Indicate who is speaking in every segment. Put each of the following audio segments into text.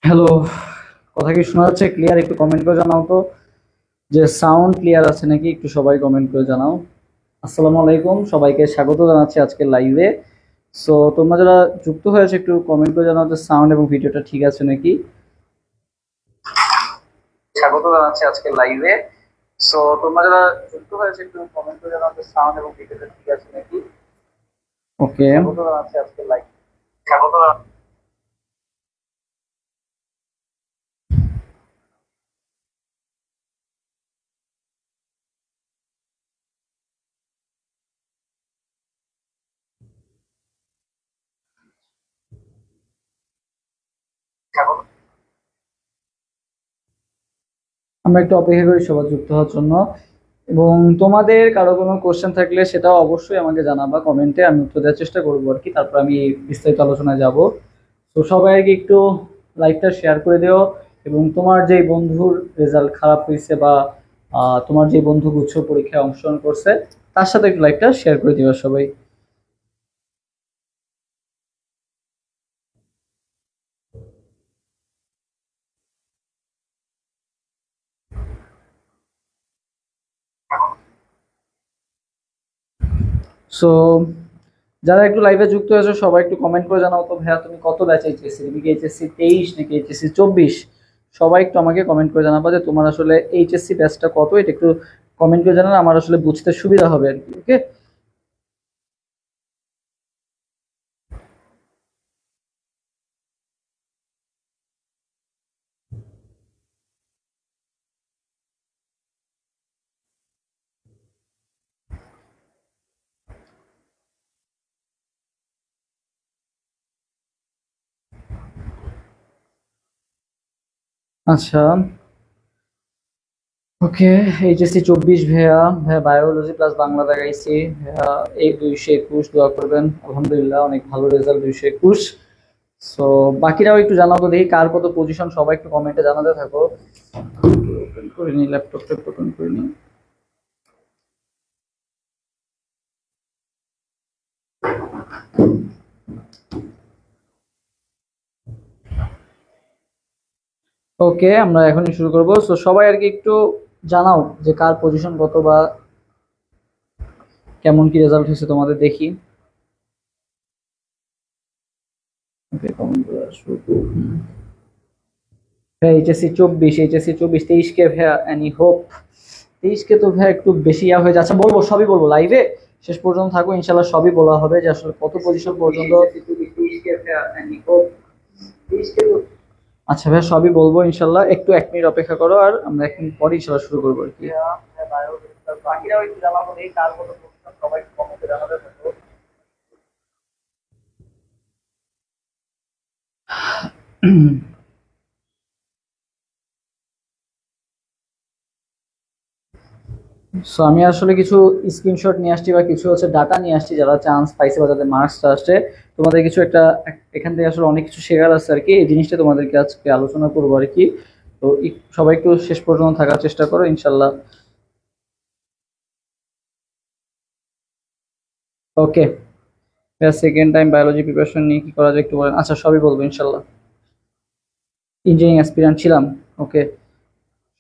Speaker 1: Hello, কথা কি শোনা যাচ্ছে ক্লিয়ার? একটু কমেন্ট করে জানাও তো যে সাউন্ড ক্লিয়ার আছে নাকি, একটু সবাই কমেন্ট করে জানাও। আসসালামু আলাইকুম, সবাইকে স্বাগত জানাচ্ছি আজকের লাইভে। সো তোমরা যারা যুক্ত হয়েছে একটু কমেন্ট করে জানাও যে সাউন্ড এবং ভিডিওটা ঠিক আছে নাকি। স্বাগত জানাচ্ছি আজকের লাইভে। সো তোমরা যারা যুক্ত হয়েছে একটু কমেন্ট করে জানাও যে সাউন্ড এবং ভিডিওটা ঠিক আছে নাকি। ওকে, স্বাগত জানাচ্ছি আজকের লাইভ। স্বাগত স্বাগত। আমরা একটু অপেক্ষা করি সবার যুক্ত হওয়ার জন্য, এবং তোমাদের কারো কোনো কোশ্চেন থাকলে সেটাও অবশ্যই আমাকে জানাবা কমেন্টে, আমি উত্তর দেওয়ার চেষ্টা করবো আর কি। তারপর আমি বিস্তারিত আলোচনায় যাব। তো সবাই আর কি একটু লাইভটা শেয়ার করে দিও, এবং তোমার যেই বন্ধুর রেজাল্ট খারাপ হয়েছে বা তোমার যে বন্ধু গুচ্ছ পরীক্ষায় অংশগ্রহণ করছে তার সাথে একটু লাইভটা শেয়ার করে দিও সবাই। সো যারা একটু লাইভে যুক্ত হয়েছে সবাই একটু কমেন্ট করে জানাও তো ভাইয়া তুমি কত ব্যাচ এইচএসসি, তুমি কি এইচএসসি 23 নাকি এইচএসসি 24? সবাই একটু আমাকে কমেন্ট করে জানাবা যে তোমার আসলে এইচএসসি ব্যাচটা কত, এটা একটু কমেন্ট করে জানালে আমার আসলে বুঝতে সুবিধা হবে আর কি। ওকে, আচ্ছা, ওকে। এইচএসসি 24 ভাইয়া, ভাইয়া বায়োলজি প্লাস বাংলা দেখাইছি ভাইয়া। এই 221 দোয়া করবেন, আলহামদুলিল্লাহ অনেক ভালো রেজাল্ট 221। সো বাকিরাও একটু জানাও তো দেখি কার কত পজিশন, সবাই একটু কমেন্টে জানাতে থাকো। ওপেন করে নি, ল্যাপটপটা ওপেন করে নি। ওকে, আমরা এখনই শুরু করব। সো সবাই আর কি একটু জানাও যে কার পজিশন কত বা কেমন কি রেজাল্ট হয়েছে তোমাদের, দেখি। ওকে, কমেন্ট করে শুরু করুন। হ্যাঁ, এইচএসসি 24, 23 কে ভাইয়া এনি হোপ। 23 কে তো ভাইয়া একটু বেশি হয়ে যাচ্ছে। বলবো সবই বলবো লাইভে, শেষ পর্যন্ত থাকো ইনশাল্লাহ, সবই বলা হবে যে আসলে কত পজিশন পর্যন্ত। আচ্ছা ভাইয়া, সবই বলবো ইনশাল্লাহ, একটু 1 মিনিট অপেক্ষা করো আর আমরা 1 মিনিট পরে ইনশাল্লাহ শুরু করবো আর কি। বাকিরাও একটু জানাবো এই কার কত পজিশন, সবাই কমেন্টে জানাতে থাকো। সো আমি আসলে কিছু স্ক্রিনশট নিয়ে আসছি বা কিছু হচ্ছে ডাটা নিয়ে আসছি, যারা চান্স পাইছে বা যাদের মার্কসটা আসছে। তোমাদের কিছু একটা এখান থেকে আসলে অনেক কিছু শেখার আছে আর কি, এই জিনিসটা তোমাদেরকে আজকে আলোচনা করবো আর কি। তো সবাই একটু শেষ পর্যন্ত থাকার চেষ্টা করো ইনশাল্লাহ। ওকে, সেকেন্ড টাইম বায়োলজি প্রিপারেশন নিয়ে কি করা যায় একটু বলেন। আচ্ছা, সবই বলবো ইনশাল্লাহ। ইঞ্জিনিয়ারিং অ্যাসপিরান্ট ছিলাম। ওকে,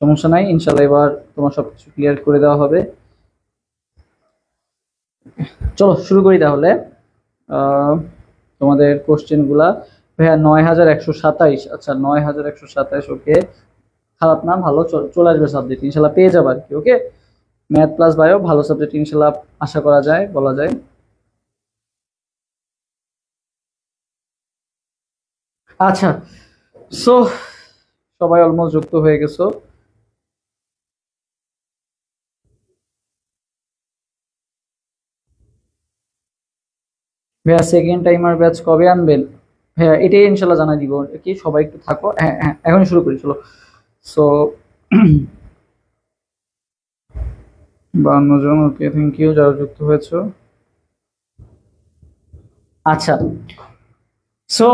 Speaker 1: সমস্যা নাই ইনশাল্লাহ, এবার তোমার সবকিছু ক্লিয়ার করে দেওয়া হবে। চলো শুরু করি তাহলে। আহ, তোমাদের কোশ্চেন গুলা। ভাইয়া 9127, আচ্ছা 9127, ওকে, খারাপ না, ভালো, চলে আসবে সাবজেক্ট ইনশাল্লাহ, পেয়ে যাবে আর কি। ওকে, ম্যাথ প্লাস বায়ো ভালো সাবজেক্ট ইনশাল্লাহ, আশা করা যায়, বলা যায়। আচ্ছা, সো সবাই অলমোস্ট যুক্ত হয়ে গেছো। ভাইয়া সেকেন্ড টাইমার ব্যাচ কবে আনবেন? হ্যাঁ এটাই ইনশাল্লাহ জানাই দিব কি, সবাই একটু থাকো। হ্যাঁ হ্যাঁ এখন শুরু করি চলো। সো 52 জন, ওকে থ্যাংক ইউ যারা যুক্ত হয়েছো। আচ্ছা, সো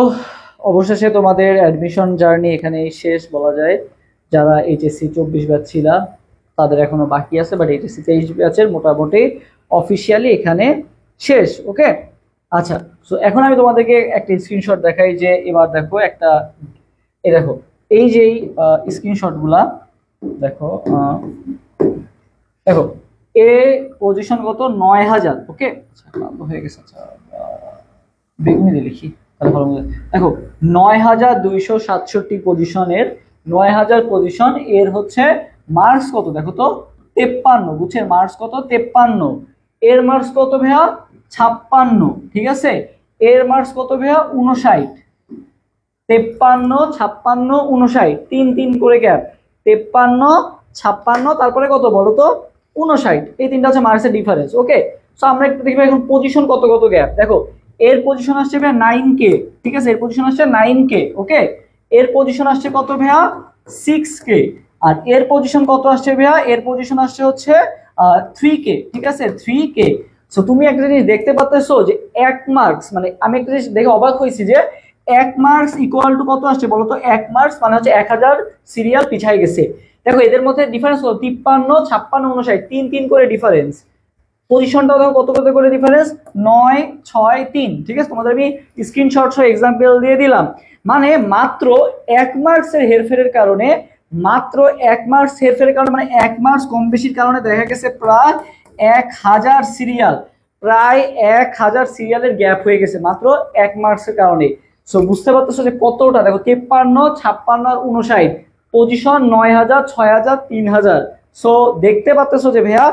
Speaker 1: অবশেষে তোমাদের অ্যাডমিশন জার্নি এখানেই শেষ বলা যায়। যারা এইচএসসি 24 ব্যাচ ছিল তাদের এখনো বাকি আছে, বাট এইচএসসি 23 ব্যাচের মোটামুটি অফিসিয়ালি এখানে শেষ। ওকে আচ্ছা, সো এখন আমি তোমাদেরকে একটা স্ক্রিনশট দেখাই যে এবার দেখো একটা, এই দেখো এই যে স্ক্রিনশটগুলা দেখো, দেখো এ পজিশন কত 9000। ওকে আচ্ছা হয়ে গেছে। আচ্ছা বেগুনি দিয়ে লিখি তাহলে ভালো মতো দেখো, 9267 পজিশনের 9000 পজিশন, এর হচ্ছে মার্কস কত দেখো তো 53। বুঝছেন মার্কস কত 53, এর মার্কস কত ভাইয়া 56, ঠিক আছে এর মার্কস কত ভাইয়া 59। 53 56 59, 3 করে গ্যাপ, 53 56 তারপরে কত বলো তো 59, এই তিনটা হচ্ছে মার্কসের ডিফারেন্স। ওকে সো আমরা একটু দেখি এখন পজিশন কত কত গ্যাপ। দেখো এর পজিশন আসছে ভাইয়া 9K, ঠিক আছে এর পজিশন আসছে 9K। ওকে এর পজিশন আসছে কত ভাইয়া 6K, আর এর পজিশন কত আসছে ভাইয়া, এর পজিশন আসছে হচ্ছে 3K, ঠিক আছে 3K। সো তুমি একটা জিনিস দেখতে পাচ্ছো যে 1 মার্কস, মানে আমি একটা জিনিস দেখে অবাক হয়েছি যে 1 মার্কস ইকুয়াল টু কত আসছে বলতো, 1 মার্কস মানে হচ্ছে 1000 সিরিয়াল পিছায় গেছে। দেখো এদের মধ্যে ডিফারেন্স কত 53 56 59, 3 করে ডিফারেন্স। পজিশনটাও দেখো কত কত করে ডিফারেন্স 9 6 3, ঠিক আছে তোমাদের আমি স্ক্রিনশট সহ এক্সাম্পল দিয়ে দিলাম। মানে মাত্র 1 মার্কসের হেরফেরের কারণে, মাত্র 1 মার্কস হেরফেরের কারণে, মানে 1 মার্কস কম বেশির কারণে দেখা গেছে প্রায় 1000 সিরিয়াল, প্রায় 1000 সিরিয়ালের গ্যাপ হয়ে গেছে মাত্র 1 মার্কসের কারণে। সো বুঝতে পারতেছো যে কতটা, দেখো 53 56 আর 59, পজিশন 9000 6000 3000। সো দেখতে পাচ্তেছো যে ভাইয়া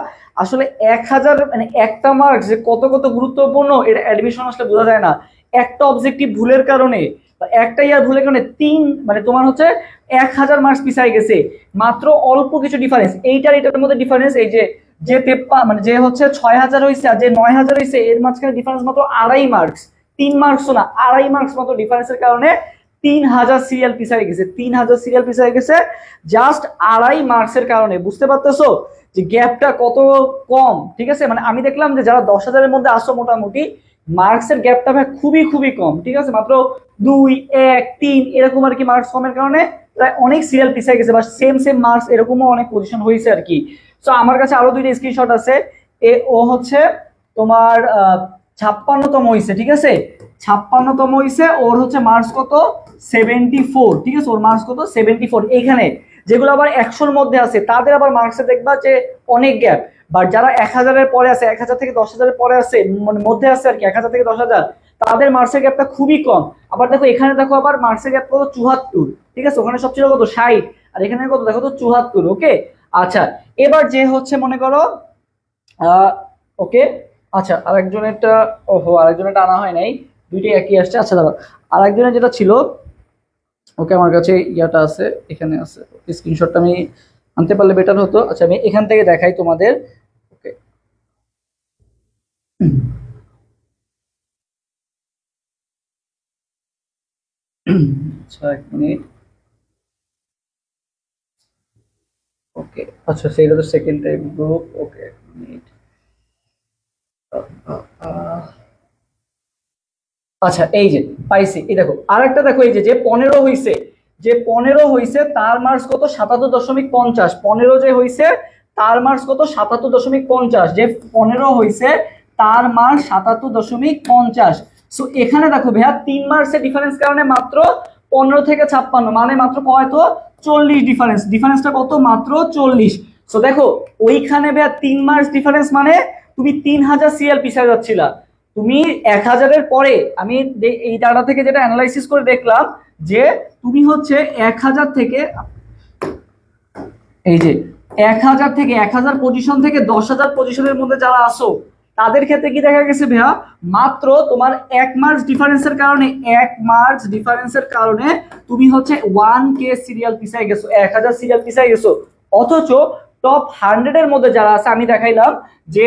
Speaker 1: আসলে 1000 মানে একটা মার্কস যে কত কত গুরুত্বপূর্ণ, এটা অ্যাডমিশন আসলে বোঝা যায় না। একটা অবজেক্টিভ ভুলের কারণে বা একটা ইয়ার ভুলের কারণে মানে তোমার হচ্ছে 1000 মার্কস পিছাই গেছে, মাত্র অল্প কিছু ডিফারেন্স এইটার এটার মধ্যে ডিফারেন্স। এই যে যে 53 মানে যে হচ্ছে 6000 হয়েছে আর যে 9000 হয়েছে এর মাঝখানে ডিফারেন্স মাত্র 2.5 মার্কস, 3 মার্কসও না 2.5 মার্কস মাত্র ডিফারেন্সের কারণে 3000 সিরিয়াল পিছাই গেছে, 3000 সিরিয়াল পিছাই গেছে জাস্ট 2.5 মার্কসের কারণে। বুঝতে পারতেছো যে গ্যাপটা কত কম, ঠিক আছে মানে আমি দেখলাম যে যারা 10,000-এর মধ্যে আসো মোটামুটি মার্কসের গ্যাপটা ভাই খুবই খুবই কম, ঠিক আছে মাত্র 2 1 3 এরকম আর কি মার্কস কমের কারণে প্রায় অনেক সিরিয়াল পিছাই গেছে, বা সেম মার্কস এরকমও অনেক পজিশন হয়েছে আর কি। সো আমার কাছে আরো দুইটা স্ক্রিনশট আছে, ও হচ্ছে তোমার 56তম হয়েছে, ঠিক আছে 56তম হয়েছে, ওর হচ্ছে মার্কস কত 74, ঠিক আছে ওর মার্কস কত 74। এখানে যেগুলো আবার 100-র মধ্যে আছে তাদের আবার মার্কসে দেখবা যে অনেক গ্যাপ, বাট যারা 1000-এর পরে আছে 1000 থেকে 10,000-এর পরে আছে মানে মধ্যে আছে আর কি 1000 থেকে 10,000, তাদের মার্কসের গ্যাপটা খুবই কম। আবার দেখো এখানে দেখো আবার মার্কসের গ্যাপ কত 74, ঠিক আছে ওখানে সব ছিল কত 60 আর এখানে কত দেখো তো 74। ওকে আচ্ছা এবার যে হচ্ছে মনে করো ওকে আচ্ছা আরেকজনেরটা, ওহো আরেকজনেরটা আনা হয় নাই, দুইটাই একই আসছে। আচ্ছা দাঁড়াও আরেকজনের যেটা ছিল, ওকে আমার কাছে ইয়াটা আছে এখানে আছে, স্ক্রিনশটটা আমি আনতে পারলে বেটার হতো। আচ্ছা আমি এখান থেকে দেখাই তোমাদের। ওকে আচ্ছা এক মিনিট। ওকে আচ্ছা সেইটা তো সেকেন্ড টাইপ গ্রুপ। ওকে এক মিনিট। আচ্ছা এই যে পাইছি, এই দেখো আরেকটা দেখো এই যে 15 হইছে, যে 15 হইছে তার মার্কস কত 77.50, 15 যে হইছে তার মার্কস কত 77.50, যে 15 হইছে তার মার্কস 77.50। সো এখানে দেখো ভাইয়া 3 মার্কসের ডিফারেন্স কারণে মাত্র 15 থেকে 56 মানে মাত্র কত 40 ডিফারেন্স, ডিফারেন্সটা কত মাত্র 40। সো দেখো ওইখানে ভাইয়া 3 মার্কস ডিফারেন্স মানে তুমি 3000 সিরিয়াল পিছিয়ে যাচ্ছিলা। তুমি 1000-এর পরে আমি এই ডাটা থেকে যেটা অ্যানালাইসিস করে দেখলাম যে তুমি হচ্ছে 1000 থেকে এই যে 1000 থেকে 1000 পজিশন থেকে 10,000 পজিশনের মধ্যে যারা আসো তাদের ক্ষেত্রে কি দেখা গেছে ভাইয়া, মাত্র তোমার 1 মার্কস ডিফারেন্সের কারণে 1 মার্কস ডিফারেন্সের কারণে তুমি হচ্ছে 1K সিরিয়াল পিছাই গেছো, 1000 সিরিয়াল পিছাই গেছো। অথচ টপ 100 এর মধ্যে যারা আছে আমি দেখাইলাম যে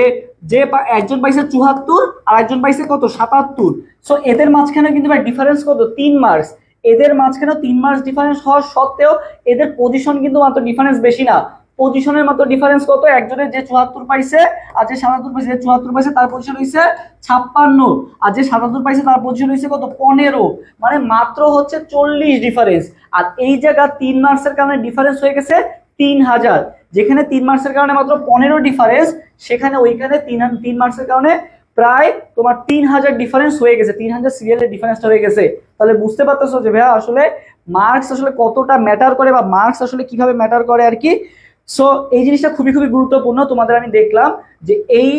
Speaker 1: যে একজন পাইছে 74 আর একজন পাইছে কত 77। সো এদের মাঝখানে কিন্তু ভাই ডিফারেন্স কত 3 মার্কস। এদের মাঝখানে 3 মার্কস ডিফারেন্স হওয়া সত্ত্বেও এদের পজিশন কিন্তু মাত্র ডিফারেন্স বেশি না, পজিশনের মাত্র ডিফারেন্স কত, একজনের যে 74 পাইছে আর যে 77 পাইছে, যে 74 পাইছে তার পজিশন হইছে 56 আর যে 77 পাইছে তার পজিশন হইছে কত 15, মানে মাত্র হচ্ছে 40 ডিফারেন্স। আর এই জায়গা 3 মার্কসের কারণে ডিফারেন্স হয়ে গেছে 3000, যেখানে 3 মার্কসের কারণে মাত্র 15 ডিফারেন্স, সেখানে ওইখানে 3 মার্কসের কারণে প্রায় তোমার 3000 ডিফারেন্স হয়ে গেছে, 3000 সিরিয়ালের ডিফারেন্সটা হয়ে গেছে। তাহলে বুঝতে পারতেছো যে ভাইয়া আসলে মার্কস আসলে কতটা ম্যাটার করে বা মার্কস আসলে কিভাবে ম্যাটার করে আর কি। সো এই জিনিসটা খুবই খুবই গুরুত্বপূর্ণ। তোমাদের আমি দেখলাম যে এই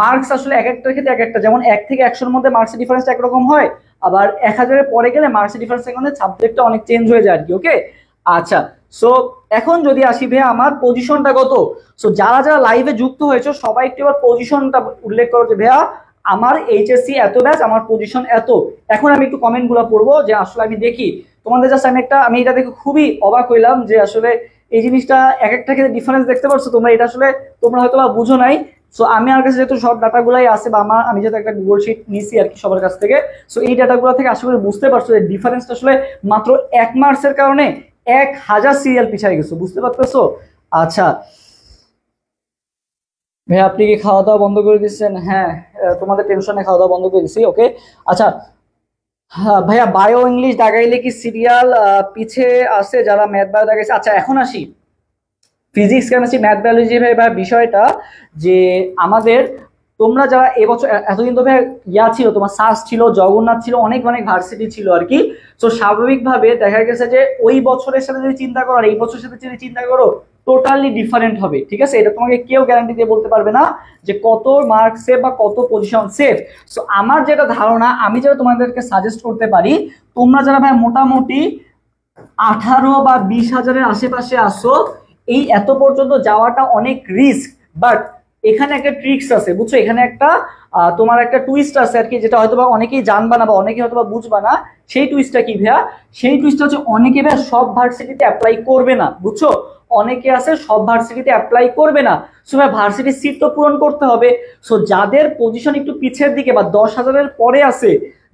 Speaker 1: মার্কস আসলে এক একটার ক্ষেত্রে এক একটা, যেমন 1 থেকে 100-এর মধ্যে মার্কসের ডিফারেন্সটা একরকম হয়, আবার 1000-এর পরে গেলে মার্কসের ডিফারেন্সের কারণে সাবজেক্টটা অনেক চেঞ্জ হয়ে যায় আর কি। ওকে, আচ্ছা সো এখন যদি আসি ভাইয়া আমার পজিশনটা কত। সো যারা যারা লাইভে যুক্ত হয়েছে সবাই একটু এবার পজিশনটা উল্লেখ করো যে ভাইয়া আমার এইচএসসি এত ব্যাচ, আমার পজিশন এত। এখন আমি একটু কমেন্ট গুলো পড়বো যে আসলে আমি দেখি তোমাদের জাস্ট আমি এটা দেখে খুবই অবাক হইলাম যে আসলে এই জিনিসটা এক একটা ক্ষেত্রে ডিফারেন্স দেখতে পাচ্ছ তোমরা, এটা আসলে তোমরা হয়তো বা বুঝো নাই। সো আমি আমার কাছে যেহেতু সব ডাটাগুলাই আছে বা আমি যেহেতু একটা গুগল শিট নিছি আর কি সবার কাছ থেকে, সো এই ডাটাগুলো থেকে আশা করি বুঝতে পারছো যে ডিফারেন্সটা আসলে মাত্র 1 মার্কসের কারণে 1000 সিরিয়াল পিছায় গেছো, বুঝতে পারতেছো। আচ্ছা ভাই আপনি কি খাওয়া দাওয়া বন্ধ করে দিচ্ছেন? হ্যাঁ, তোমাদের টেনশনে খাওয়া দাওয়া বন্ধ করে দিচ্ছি। ওকে, আচ্ছা হ্যাঁ ভাইয়া বায়ো ইংলিশ দাগাইলে কি সিরিয়াল পিছে আছে যারা ম্যাথ বায়ো দাগাইছে? আচ্ছা এখন আসি ফিজিক্স কেমিস্ট্রি ম্যাথ বায়োলজি ভাই বিষয়টা, যে আমাদের তোমরা যারা এবছর এতদিন তো ভাই ইয়া ছিল, তোমার সাস ছিল, জগন্নাথ ছিল, অনেক অনেক ভার্সিটি ছিল আর কি। তো স্বাভাবিকভাবে দেখা গেছে যে ওই বছরের সাথে যদি চিন্তা করো আর এই বছরের সাথে যদি চিন্তা করো টোটালি ডিফারেন্ট হবে, ঠিক আছে? এটা তোমাকে কেউ গ্যারান্টি দিয়ে বলতে পারবে না যে কত মার্ক সেভ বা কত পজিশন সেভ। সো আমার যেটা ধারণা, আমি যেটা তোমাদেরকে সাজেস্ট করতে পারি, তোমরা যারা ভাই মোটামুটি 18 বা 20,000-এর আশেপাশে আসো, এই এত পর্যন্ত যাওয়াটা অনেক রিস্ক, বাট এখানে একটা ট্রিক্স আছে বুঝছো, এখানে একটা তোমার একটা টুইস্ট আছে আর কি, যেটা হয়তো বা অনেকেই জানবা না বা অনেকে হয়তো বা বুঝবা না। সেই টুইস্টটা কি ভাইয়া? সেই টুইস্টটা হচ্ছে অনেকে ভাইয়া সব ভার্সিটিতে অ্যাপ্লাই করবে না, বুঝছো? অনেকে আছে সব ভার্সিটিতে অ্যাপ্লাই করবে না। সো ভাই ভার্সিটির সিট তো পূরণ করতে হবে। সো যাদের পজিশন একটু পিছের দিকে বা 10,000-এর পরে আছে,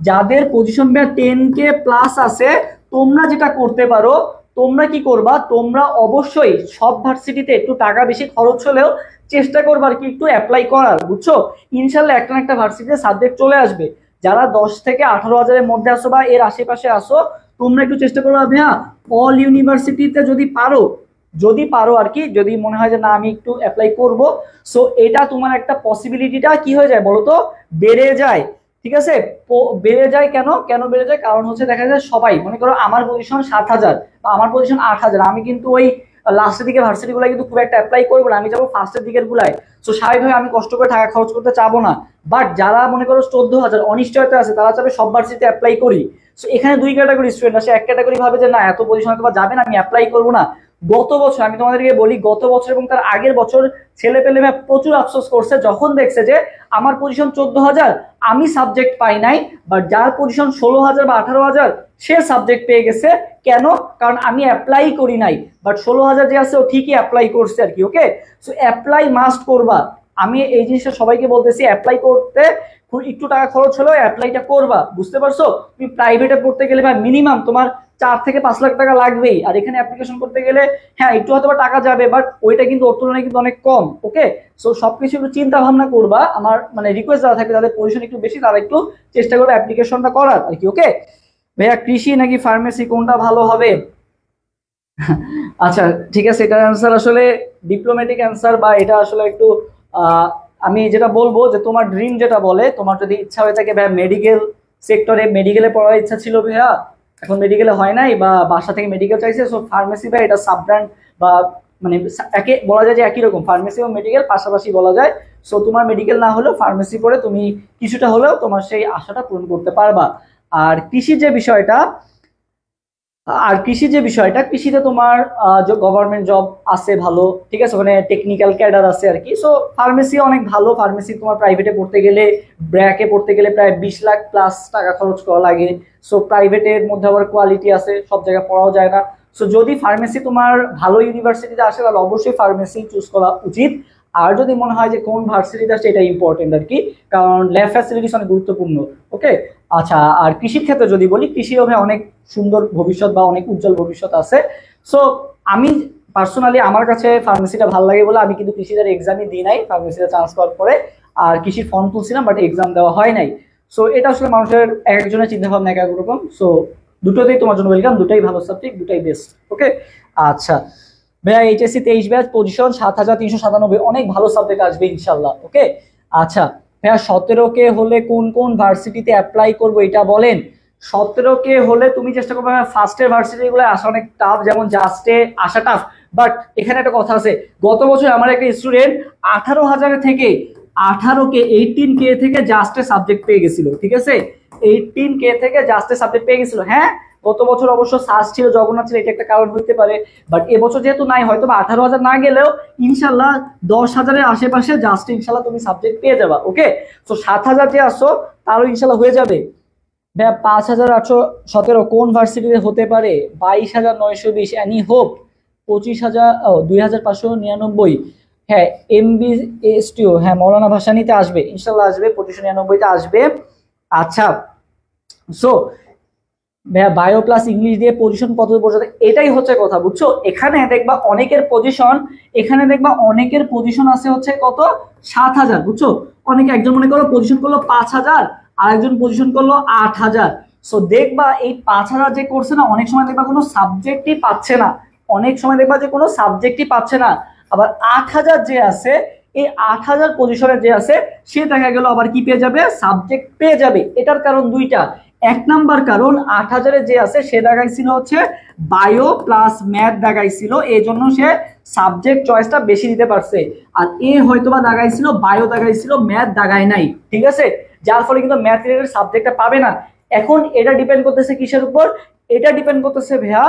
Speaker 1: যাদের পজিশন ভাইয়া 10K প্লাস আছে, তোমরা যেটা করতে পারো, তোমরা কি করবা, তোমরা অবশ্যই সব ভার্সিটিতে একটু টাকা বেশি খরচ হলেও চেষ্টা করবা আর কি একটু অ্যাপ্লাই করার, বুঝছো? ইনশাল্লাহ একটা না একটা ভার্সিটিতে সাবজেক্ট চলে আসবে। যারা 10 থেকে 18,000-এর মধ্যে আসো বা এর আশেপাশে আসো, তোমরা একটু চেষ্টা করবা ভাইয়া অল ইউনিভার্সিটিতে যদি পারো আর কি, যদি মনে হয় যে না আমি একটু অ্যাপ্লাই করব। সো এটা তোমার একটা পসিবিলিটিটা কি হয়ে যায় বলো তো, বেড়ে যায়, ঠিক আছে? বেড়ে যায় কেন কেন বেড়ে যায়? কারণ হচ্ছে দেখা যায় সবাই মনে করো আমার পজিশন 7,000 বা আমার পজিশন 8,000, আমি কিন্তু ওই লাস্টের দিকে ভার্সিটি গুলাই কিন্তু খুব একটা অ্যাপ্লাই করবো না, আমি যাবো ফার্স্টের দিকের গুলাই। সো স্বাভাবিকভাবে আমি কষ্ট করে টাকা খরচ করতে চাবো না। বাট যারা মনে করো 14,000 অনিশ্চয়তা আছে, তারা চাবে সব ভার্সিটিতে অ্যাপ্লাই করি। সো এখানে দুই ক্যাটাগরি স্টুডেন্ট আছে, এক ক্যাটাগরি ভাবে যে না এত পজিশন হয়তো যাবে না, আমি অ্যাপ্লাই করবো না। গত বছর আমি তোমাদেরকে বলি, গত বছর এবং তার আগের বছর ছেলে পেলে প্রচুর আফসোস করছে যখন দেখছে যে আমার পজিশন 14,000, আমি সাবজেক্ট পাই নাই, বাট যার পজিশন 16,000 বা 18,000 সে সাবজেক্ট পেয়ে গেছে। কেন? কারণ আমি অ্যাপ্লাই করি নাই, বাট 16,000 যে আছে ও ঠিকই অ্যাপ্লাই করছে আর কি। ওকে, সো অ্যাপ্লাই মাস্ট করবা। আমি এই জিনিসটা সবাইকে বলতেছি, অ্যাপ্লাই করতে একটু টাকা খরচ হলেও অ্যাপ্লাইটা করবা, বুঝতে পারছো? তুমি প্রাইভেটে পড়তে গেলে ভাই মিনিমাম তোমার 4 থেকে 5 লাখ টাকা লাগবেই, আর এখানে অ্যাপ্লিকেশন করতে গেলে হ্যাঁ একটু হয়তো টাকা যাবে, বাট ওইটা কিন্তু ওর তুলনায় কিন্তু অনেক কম। ওকে, সো সবকিছু একটু চিন্তা ভাবনা করবা। আমার মানে রিকোয়েস্ট যারা থাকবে তাদের পজিশন একটু বেশি, তারা একটু চেষ্টা করবে অ্যাপ্লিকেশনটা করার আর কি। ওকে ভাইয়া, কৃষি নাকি ফার্মেসি কোনটা ভালো হবে? আচ্ছা ঠিক আছে, এটার অ্যান্সার আসলে ডিপ্লোম্যাটিক অ্যান্সার, বা এটা আসলে একটু আমি যেটা বলবো যে তোমার ড্রিম যেটা বলে, তোমার যদি ইচ্ছা হয়ে থাকে ভাইয়া মেডিকেল সেক্টরে, মেডিকেলে পড়ার ইচ্ছা ছিল ভাইয়া, এখন মেডিকেলে হয় নাই বা বাসা থেকে মেডিকেল চাইছে, সো ফার্মেসি বা এটা সাব ব্র্যান্ড বা মানে একে বলা যায় যে একই রকম, ফার্মেসি এবং মেডিকেল পাশাপাশি বলা যায়। সো তোমার মেডিকেল না হলেও ফার্মেসি পড়ে তুমি কিছুটা হলেও তোমার সেই আশাটা পূরণ করতে পারবা। আর কৃষির যে বিষয়টা, কৃষিতে তোমার গভর্নমেন্ট জব আছে ভালো, ঠিক আছে, ওখানে টেকনিক্যাল ক্যাডার আছে আর কি। সো ফার্মেসি অনেক ভালো, ফার্মেসি তোমার প্রাইভেটে পড়তে গেলে, ব্র্যাকে পড়তে গেলে প্রায় 20 লাখ প্লাস টাকা খরচ করা লাগে। সো প্রাইভেটের মধ্যে আবার কোয়ালিটি আছে, সব জায়গায় পড়াও যায় না। সো যদি ফার্মেসি তোমার ভালো ইউনিভার্সিটিতে আসে তাহলে অবশ্যই ফার্মেসি চুজ করা উচিত। আর যদি মনে হয় যে কোন ভার্সিটিতে আসছে এটা ইম্পর্টেন্ট আর কি, কারণ ল্যাব ফ্যাসিলিটিস অনেক গুরুত্বপূর্ণ। ওকে, আচ্ছা, আর কৃষির ক্ষেত্রে যদি বলি, কৃষিরও অনেক সুন্দর ভবিষ্যৎ বা অনেক উজ্জ্বল ভবিষ্যৎ আছে। সো আমি পার্সোনালি আমার কাছে ফার্মেসিটা ভালো লাগে বলে আমি কিন্তু কৃষিদের এক্সামই দিই নাই ফার্মেসিতে চান্স পাওয়ার পরে, আর কৃষির ফর্ম তুলছিলাম বাট এক্সাম দেওয়া হয় নাই। সো এটা আসলে মানুষের এক একজনের চিন্তা ভাবনা এক এক রকম। সো দুটোতেই তোমার জন্য ওয়েলকাম, দুটাই ভালো সাবজেক্ট, দুটাই বেস্ট। ওকে, আচ্ছা ভাইয়া এইচএসসি 23 ব্যাচ, পজিশন 7397, অনেক ভালো সাবজেক্ট আসবে ইনশাল্লাহ। ওকে, আচ্ছা ভাইয়া 17K হলে কোন কোন ভার্সিটিতে অ্যাপ্লাই করবো এটা বলেন। 17K হলে তুমি চেষ্টা করবে ফার্স্টের ভার্সিটি গুলো আসা অনেক টাফ, যেমন জাস্টে আসা টাফ, বাট এখানে একটা কথা আছে, গত বছর আমার একটা স্টুডেন্ট 18,000 থেকে 18K থেকে জাস্টে সাবজেক্ট পেয়ে গেছিল। ঠিক আছে, 18K থেকে জাস্টে সাবজেক্ট পেয়ে গেছিল। হ্যাঁ, গত বছর অবশ্য সার্চ ছিল, জগন্নাথ ছিল, এটা একটা কারণ হইতে পারে, বাট এবছর যেহেতু নাই, হয়তো 18,000 না গেলেও ইনশাল্লাহ 10,000-এর আশেপাশে জাস্ট ইনশাল্লাহ তুমি সাবজেক্ট পেয়ে যাবা। ওকে, তো 7,000 যে আসো তারও ইনশাল্লাহ হয়ে যাবে। 5,817 কোন ভার্সিটিতে হতে পারে। 22,920 অ্যানি হোপ। 2,599। হ্যাঁ, MBSTO, হ্যাঁ মৌলানা ভাসানীতে আসবে, ইনশাল্লাহ আসবে, 2599-তে আসবে। আচ্ছা, সো ভাইয়া বায়ো প্লাস ইংলিশ দিয়ে পজিশন কত পর্যন্ত, এটাই হচ্ছে কথা, বুঝছো। এখানে দেখবা অনেকের পজিশন আছে হচ্ছে কত, 7,000, বুঝছো। অনেকে, একজন মনে করো পজিশন করলো 5,000, আর একজন পজিশন করলো 8,000। সো দেখবা এই 5,000 যে করছে না, অনেক সময় দেখবা কোনো সাবজেক্টই পাচ্ছে না, আবার 8,000 যে আছে, এই 8,000 পজিশনে যে আছে সে দেখা গেল আবার কি পেয়ে যাবে, সাবজেক্ট পেয়ে যাবে। এটার কারণ দুইটা। এক নাম্বার কারণ 8,000-এ যে আছে সে দেখাইছিল হচ্ছে বায়ো প্লাস ম্যাথ দেখাইছিল, এই জন্য সে সাবজেক্ট চয়েসটা বেশি দিতে পারছে। আর এ হয়তোবা দেখাইছিল বায়ো দেখাইছিল, ম্যাথ দেখায় নাই। ঠিক আছে, যার ফলে কিন্তু ম্যাথ রিলেটেড সাবজেক্টটা পাবে না। এখন এটা ডিপেন্ড করতেছে কিসের উপর, এটা ডিপেন্ড করতেছে ভাইয়া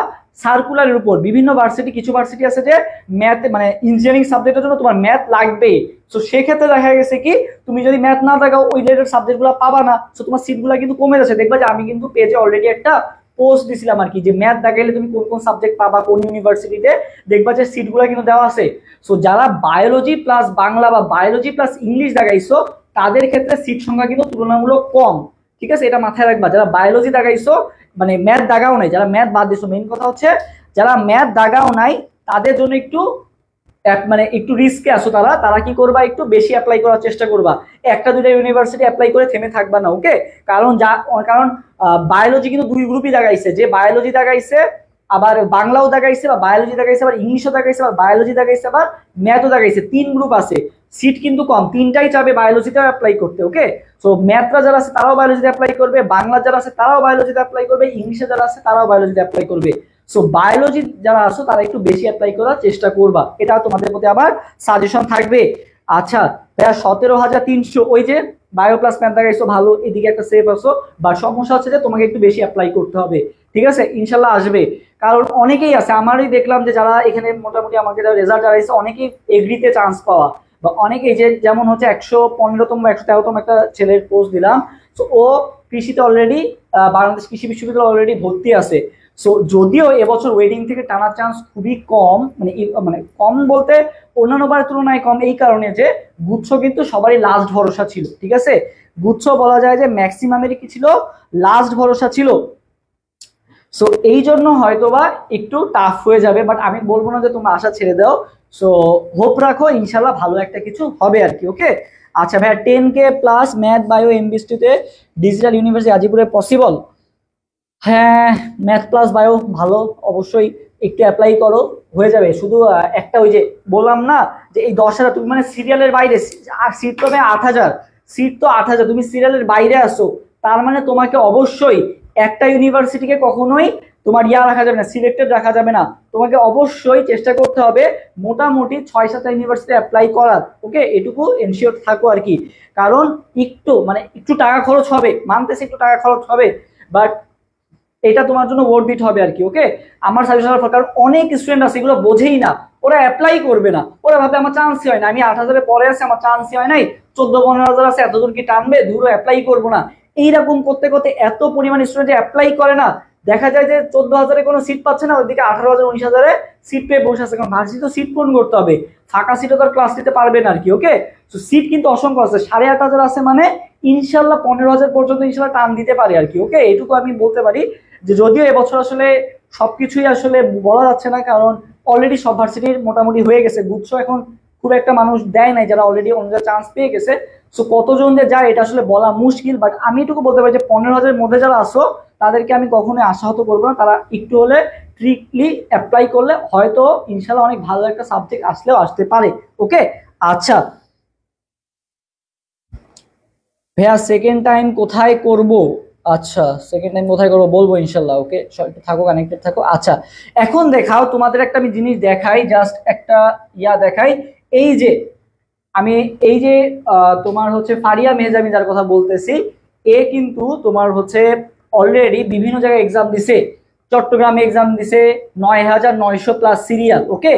Speaker 1: সার্কুলারের উপর। বিভিন্ন ভার্সিটি, কিছু ভার্সিটি আছে যে ম্যাথ মানে ইঞ্জিনিয়ারিং সাবজেক্টের জন্য তোমার ম্যাথ লাগবে। সো সেক্ষেত্রে দেখা গেছে কি, তুমি যদি ম্যাথ না দেখাও ওই রিলেটেড সাবজেক্টগুলো পাবা না। সো তোমার সিটগুলো কিন্তু কমে যাচ্ছে। দেখবা যে আমি কিন্তু পেজে অলরেডি একটা পোস্ট দিছিলাম আর কি, যে ম্যাথ দেখাইলে তুমি কোন কোন সাবজেক্ট পাবা কোন ইউনিভার্সিটিতে, দেখবা যে সিটগুলো কিন্তু দেওয়া আছে। সো যারা বায়োলজি প্লাস বাংলা বা বায়োলজি প্লাস ইংলিশ দেখাইছো তাদের ক্ষেত্রে সিট সংখ্যা কিন্তু তুলনামূলক কম। ঠিক আছে, এটা মাথায় রাখবা। যারা বায়োলজি দেখাইছো, মানে ম্যাথ দাগাও নাই, যারা ম্যাথ বাদ দিছো, মেইন কথা হচ্ছে যারা ম্যাথ দাগাও নাই তাদের জন্য একটু মানে একটু রিস্কে আসো, তারা কি করবা, একটু বেশি অ্যাপ্লাই করার চেষ্টা করবা। একটা দুইটা ইউনিভার্সিটি অ্যাপ্লাই করে থেমে থাকবা না। ওকে, কারণ বায়োলজি কিন্তু দুই গ্রুপই দেখাইছে, যে বায়োলজি দেখাইছে আবার বাংলাও দেখাইছে, বা বায়োলজি দেখাইছে আবার ইংলিশও দেখাইছে, আবার বায়োলজি দেখাইছে আবার ম্যাথও দেখাইছে, 3 গ্রুপ আছে। সিট কিন্তু কম, 3টাই চাবে বায়োলজিতেও অ্যাপ্লাই করতে। ওকে, সো ম্যাথরা যারা আছে তারাও বায়োলজিতে অ্যাপ্লাই করবে, বাংলা যারা আছে তারাও বায়োলজিতে অ্যাপ্লাই করবে, ইংলিশে যারা আছে তারাও বায়োলজিতে অ্যাপ্লাই করবে। সো বায়োলজি যারা আছো তারা একটু বেশি অ্যাপ্লাই করার চেষ্টা করবা, এটা তোমাদের প্রতি আবার সাজেশন থাকবে। আচ্ছা ভাইয়া 17,300, ওই যে বায়ো প্লাস ম্যাথ দেখাইছো ভালো, এদিকে একটা সেফ আসো, বাট সমস্যা হচ্ছে যে তোমাকে একটু বেশি অ্যাপ্লাই করতে হবে। ঠিক আছে, ইনশাল্লাহ আসবে। কারণ অনেকেই আছে, আমারই দেখলাম যে যারা এখানে মোটামুটি আমাকে যারা রেজাল্ট জানাইছে অনেকেই এগ্রিতে চান্স পাওয়া, বা অনেকেই যে যেমন হচ্ছে 115তম 113তম একটা ছেলের পোস্ট দিলাম, তো ও কৃষিতে অলরেডি বাংলাদেশ কৃষি বিশ্ববিদ্যালয় অলরেডি ভর্তি আছে। সো যদিও এবছর ওয়েটিং থেকে টানার চান্স খুবই কম, মানে কম বলতে অন্যান্য বারের তুলনায় কম, এই কারণে যে গুচ্ছ কিন্তু সবারই লাস্ট ভরসা ছিল। ঠিক আছে, গুচ্ছ বলা যায় যে ম্যাক্সিমামেরই কি ছিল, লাস্ট ভরসা ছিল। সো এই জন্য হয়তোবা একটু টাফ হয়ে যাবে, বাট আমি বলবো না যে তোমরা আশা ছেড়ে দাও। সো হোপ রাখো, ইনশাল্লাহ ভালো একটা কিছু হবে আর কি। ওকে, আচ্ছা ভাইয়া 10K প্লাস ম্যাথ বায়ো এমবিএসটিতে ডিজিটাল ইউনিভার্সিটি আজিপুরে পসিবল। হ্যাঁ, ম্যাথ প্লাস বায়ো ভালো, অবশ্যই একটু অ্যাপ্লাই করো, হয়ে যাবে। শুধু একটা ওই যে বললাম না যে এই 10,000 তুমি মানে সিরিয়ালের বাইরে, আর সিট তো 8,000, সিট তো 8,000, তুমি সিরিয়ালের বাইরে আসো, তার মানে তোমাকে অবশ্যই একটা ইউনিভার্সিটিকে কখনোই তোমার রাখা যাবে না, সিলেক্টেড রাখা যাবে না। তোমাকে অবশ্যই চেষ্টা করতে হবে মোটামুটি 6-7টা ইউনিভার্সিটি অ্যাপ্লাই করার। ওকে, এটুকু এনশিওর থাকো আর কি। কারণ একটু টাকা খরচ হবে, মানতেছি একটু টাকা খরচ হবে, বাট এটা তোমার জন্য ওয়ার্থ ইট হবে আর কি। ওকে, আমার সাজেশন, কারণ অনেক স্টুডেন্ট আছে এগুলো বোঝেই না, ওরা অ্যাপ্লাই করবে না, ওরা ভাবে আমার চান্সই হয় না, আমি 8,000-এর পরে আছে, আমার চান্সই হয় নাই, 14-15,000 আছে, এতদূর কি টানবে, দূর অ্যাপ্লাই করবো না। এইরকম করতে করতে এত পরিমাণ স্টুডেন্ট অ্যাপ্লাই করে না, দেখা যায় যে 14,000-এ কোনো সিট পাচ্ছে না, ওইদিকে 18,000 19,000-এ সিট পেয়ে বসে আছে, কারণ ভার্সিটি তো সিট পূরণ করতে হবে, ফাঁকা সিটে তো আর ক্লাস নিতে পারবে না আর কি। ওকে, তো সিট কিন্তু অসংখ্য আছে, 8,500 আছে, মানে ইনশাল্লাহ 15,000 পর্যন্ত ইনশাল্লাহ টান দিতে পারি আর কি। ওকে, এটুকু আমি বলতে পারি, যে যদিও এবছর আসলে সবকিছুই আসলে বলা যাচ্ছে না, কারণ অলরেডি সব ভার্সিটির মোটামুটি হয়ে গেছে গুচ্ছ, এখন খুব একটা মানুষ দেয় নাই যারা অলরেডি অন্য চান্স পেয়ে গেছে। সো কতজন যে যায় এটা আসলে বলা মুশকিল, বাট আমি এটুকু বলতে পারি যে 15,000-এর মধ্যে যারা আসো তাদেরকে আমি কখনোই আশাহত করবো না, তারা একটু হলে স্ট্রিক্টলি অ্যাপ্লাই করলে হয়তো ইনশাল্লাহ অনেক ভালো একটা সাবজেক্ট আসলেও আসতে পারে। ওকে, আচ্ছা ভাইয়া সেকেন্ড টাইম কোথায় করব? আচ্ছা সেকেন্ড টাইম কোথায় করবো বলবো ইনশাল্লাহ। ওকে, একটু থাকো, কানেক্টেড থাকো। আচ্ছা এখন দেখাও তোমাদের একটা আমি জিনিস দেখাই, জাস্ট একটা দেখাই। এই যে আমি এই যে তোমার হচ্ছে ফারিয়া মেহজাবি যার কথা বলতেছি, এ কিন্তু তোমার হচ্ছে অলরেডি বিভিন্ন জায়গায় এক্সাম দিছে, চট্টগ্রামে এক্সাম দিছে 9,900 প্লাস সিরিয়াল। ওকে,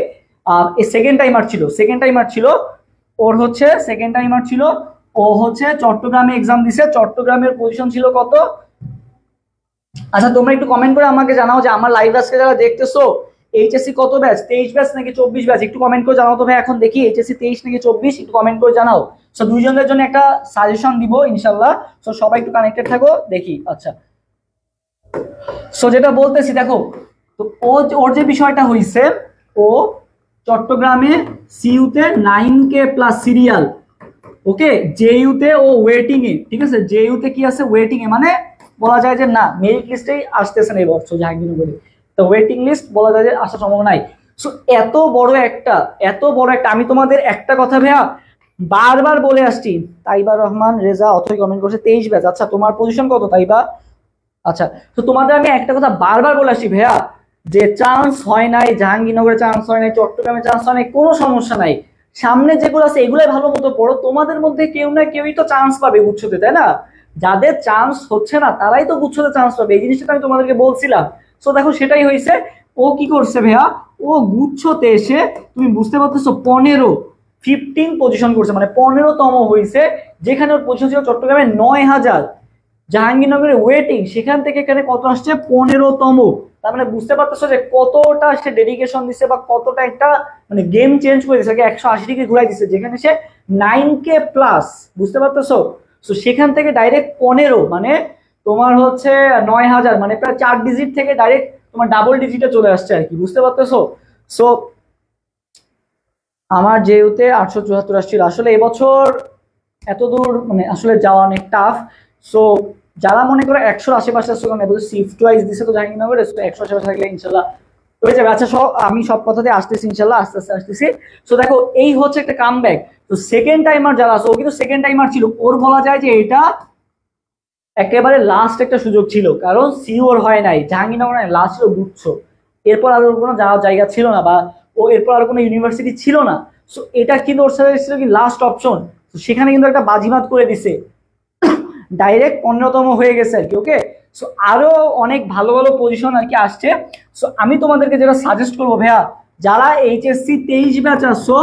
Speaker 1: এ সেকেন্ড টাইমার ছিল, ওর হচ্ছে সেকেন্ড টাইমার ছিল, ও হচ্ছে চট্টগ্রামে এক্সাম দিছে, চট্টগ্রামের পজিশন ছিল কত? আচ্ছা তোমরা একটু কমেন্ট করে আমাকে জানাও যে আমার লাইভ আজকে যারা দেখতেছো এইচএসসি কত ব্যাচ, 23 ব্যাচ নাকি 24 ব্যাচ, একটু কমেন্ট করে জানাও তো ভাই। এখন দেখি এইচএসসি 23 নাকি 24, একটু কমেন্ট করে জানাও। সো দুইজনের জন্য একটা সাজেশন দিব ইনশাল্লাহ। সো সবাই একটু কানেক্টেড থাকো, দেখি। আচ্ছা সো যেটা বলতেছি দেখো, তো ওর যে বিষয়টা হইছে, ও চট্টগ্রামে সিইউতে 9K প্লাস সিরিয়াল, ওকে, জেইউতে ও ওয়েটিং এ, ঠিক আছে, জেইউতে কি আছে ওয়েটিং এ, মানে বলা যায় যে না মেরিট লিস্টেই আসতেছে না এই বছর জাহাঙ্গীরনগরে, তো ওয়েটিং লিস্ট বলা যায় যে আসার সম্ভাবনা নাই। সো এত বড় একটা আমি তোমাদের একটা কথা ভাইয়া বারবার বলে আসছি, তাইবা রহমান রেজা অথই কমেন্ট করছে 23 ব্যাচ। আচ্ছা তোমার পজিশন কত তাইবা? আচ্ছা, তো তোমাদের আমি একটা কথা বারবার বলে আসছি ভাইয়া, যে চান্স হয় নাই, জাহাঙ্গীরনগরে চান্স হয় নাই, চট্টগ্রামে চান্স হয় নাই, কোনো সমস্যা নাই, সামনে যেগুলো আছে এগুলাই ভালো মতো পড়ো, তোমাদের মধ্যে কেউ না কেউই তো চান্স পাবে গুচ্ছতে, তাই না? যাদের চান্স হচ্ছে না তারাই তো গুচ্ছতে চান্স পাবে, এই জিনিসটা আমি তোমাদেরকে বলছিলাম। সো দেখো সেটাই হয়েছে, ও কি করছে ভাইয়া, ও গুচ্ছতে এসে তুমি বুঝতে পারতেছো 15 পজিশন করছে, মানে 15তম হয়েছে, যেখানে ওর পজিশন ছিল চট্টগ্রামে 9,000, জাহাঙ্গীরনগরের ওয়েটিং সেখান থেকে এখানে কত আসছে 15তম। তার মানে বুঝতে পারতেছো যে কতটা সে ডেডিকেশন দিচ্ছে, বা কতটা একটা মানে গেম চেঞ্জ করে দিচ্ছে, 180 ডিগ্রি ঘুরাই দিচ্ছে, যেখানে সে 9K প্লাস, বুঝতে পারতেছো? তো সেখান থেকে ডাইরেক্ট 15, মানে তোমার হচ্ছে 9,000, মানে প্রায় 4 ডিজিট থেকে ডাইরেক্ট তোমার ডাবল ডিজিটে চলে আসছে আর কি, বুঝতে পারতেছো? সো আমার যেহেতু 874 আসছিল, আসলে এবছর এত দূর মানে আসলে যাওয়া অনেক টাফ। সো যারা মনে করে 100-র আশেপাশে আসছে, কারণ এবছর শিফট ওয়াইজ দিচ্ছে তো জাহাঙ্গীরনগরে, 100 আশেপাশে থাকলে ইনশাল্লাহ হয়ে যাবে। আচ্ছা আমি সব কথাতে আসতেছি ইনশাল্লাহ, আস্তে আস্তে আসতেছি। সো দেখো এই হচ্ছে একটা কাম ব্যাক। তো সেকেন্ড টাইমার যারা আছে, ও কিন্তু সেকেন্ড টাইমার ছিল, ওর বলা যায় যে এটা একেবারে লাস্ট একটা সুযোগ ছিল, কারণ সিওর হয় নাই, জাহাঙ্গীরনগর লাস্ট ছিল গুচ্ছ, এরপর আর ওর কোনো যাওয়ার জায়গা ছিল না, বা ও এরপর আর কোনো ইউনিভার্সিটি ছিল না। সো এটা কিন্তু ওর সাথে ছিল কি লাস্ট অপশন, সেখানে কিন্তু একটা বাজিমাত করে দিছে, ডাইরেক্ট 15তম হয়ে গেছে আর কি। ওকে, সো আরো অনেক ভালো ভালো পজিশন আর কি আসছে। সো আমি তোমাদেরকে যেটা সাজেস্ট করবো ভাইয়া, যারা এইচএসসি 23 ব্যাচ আসছো,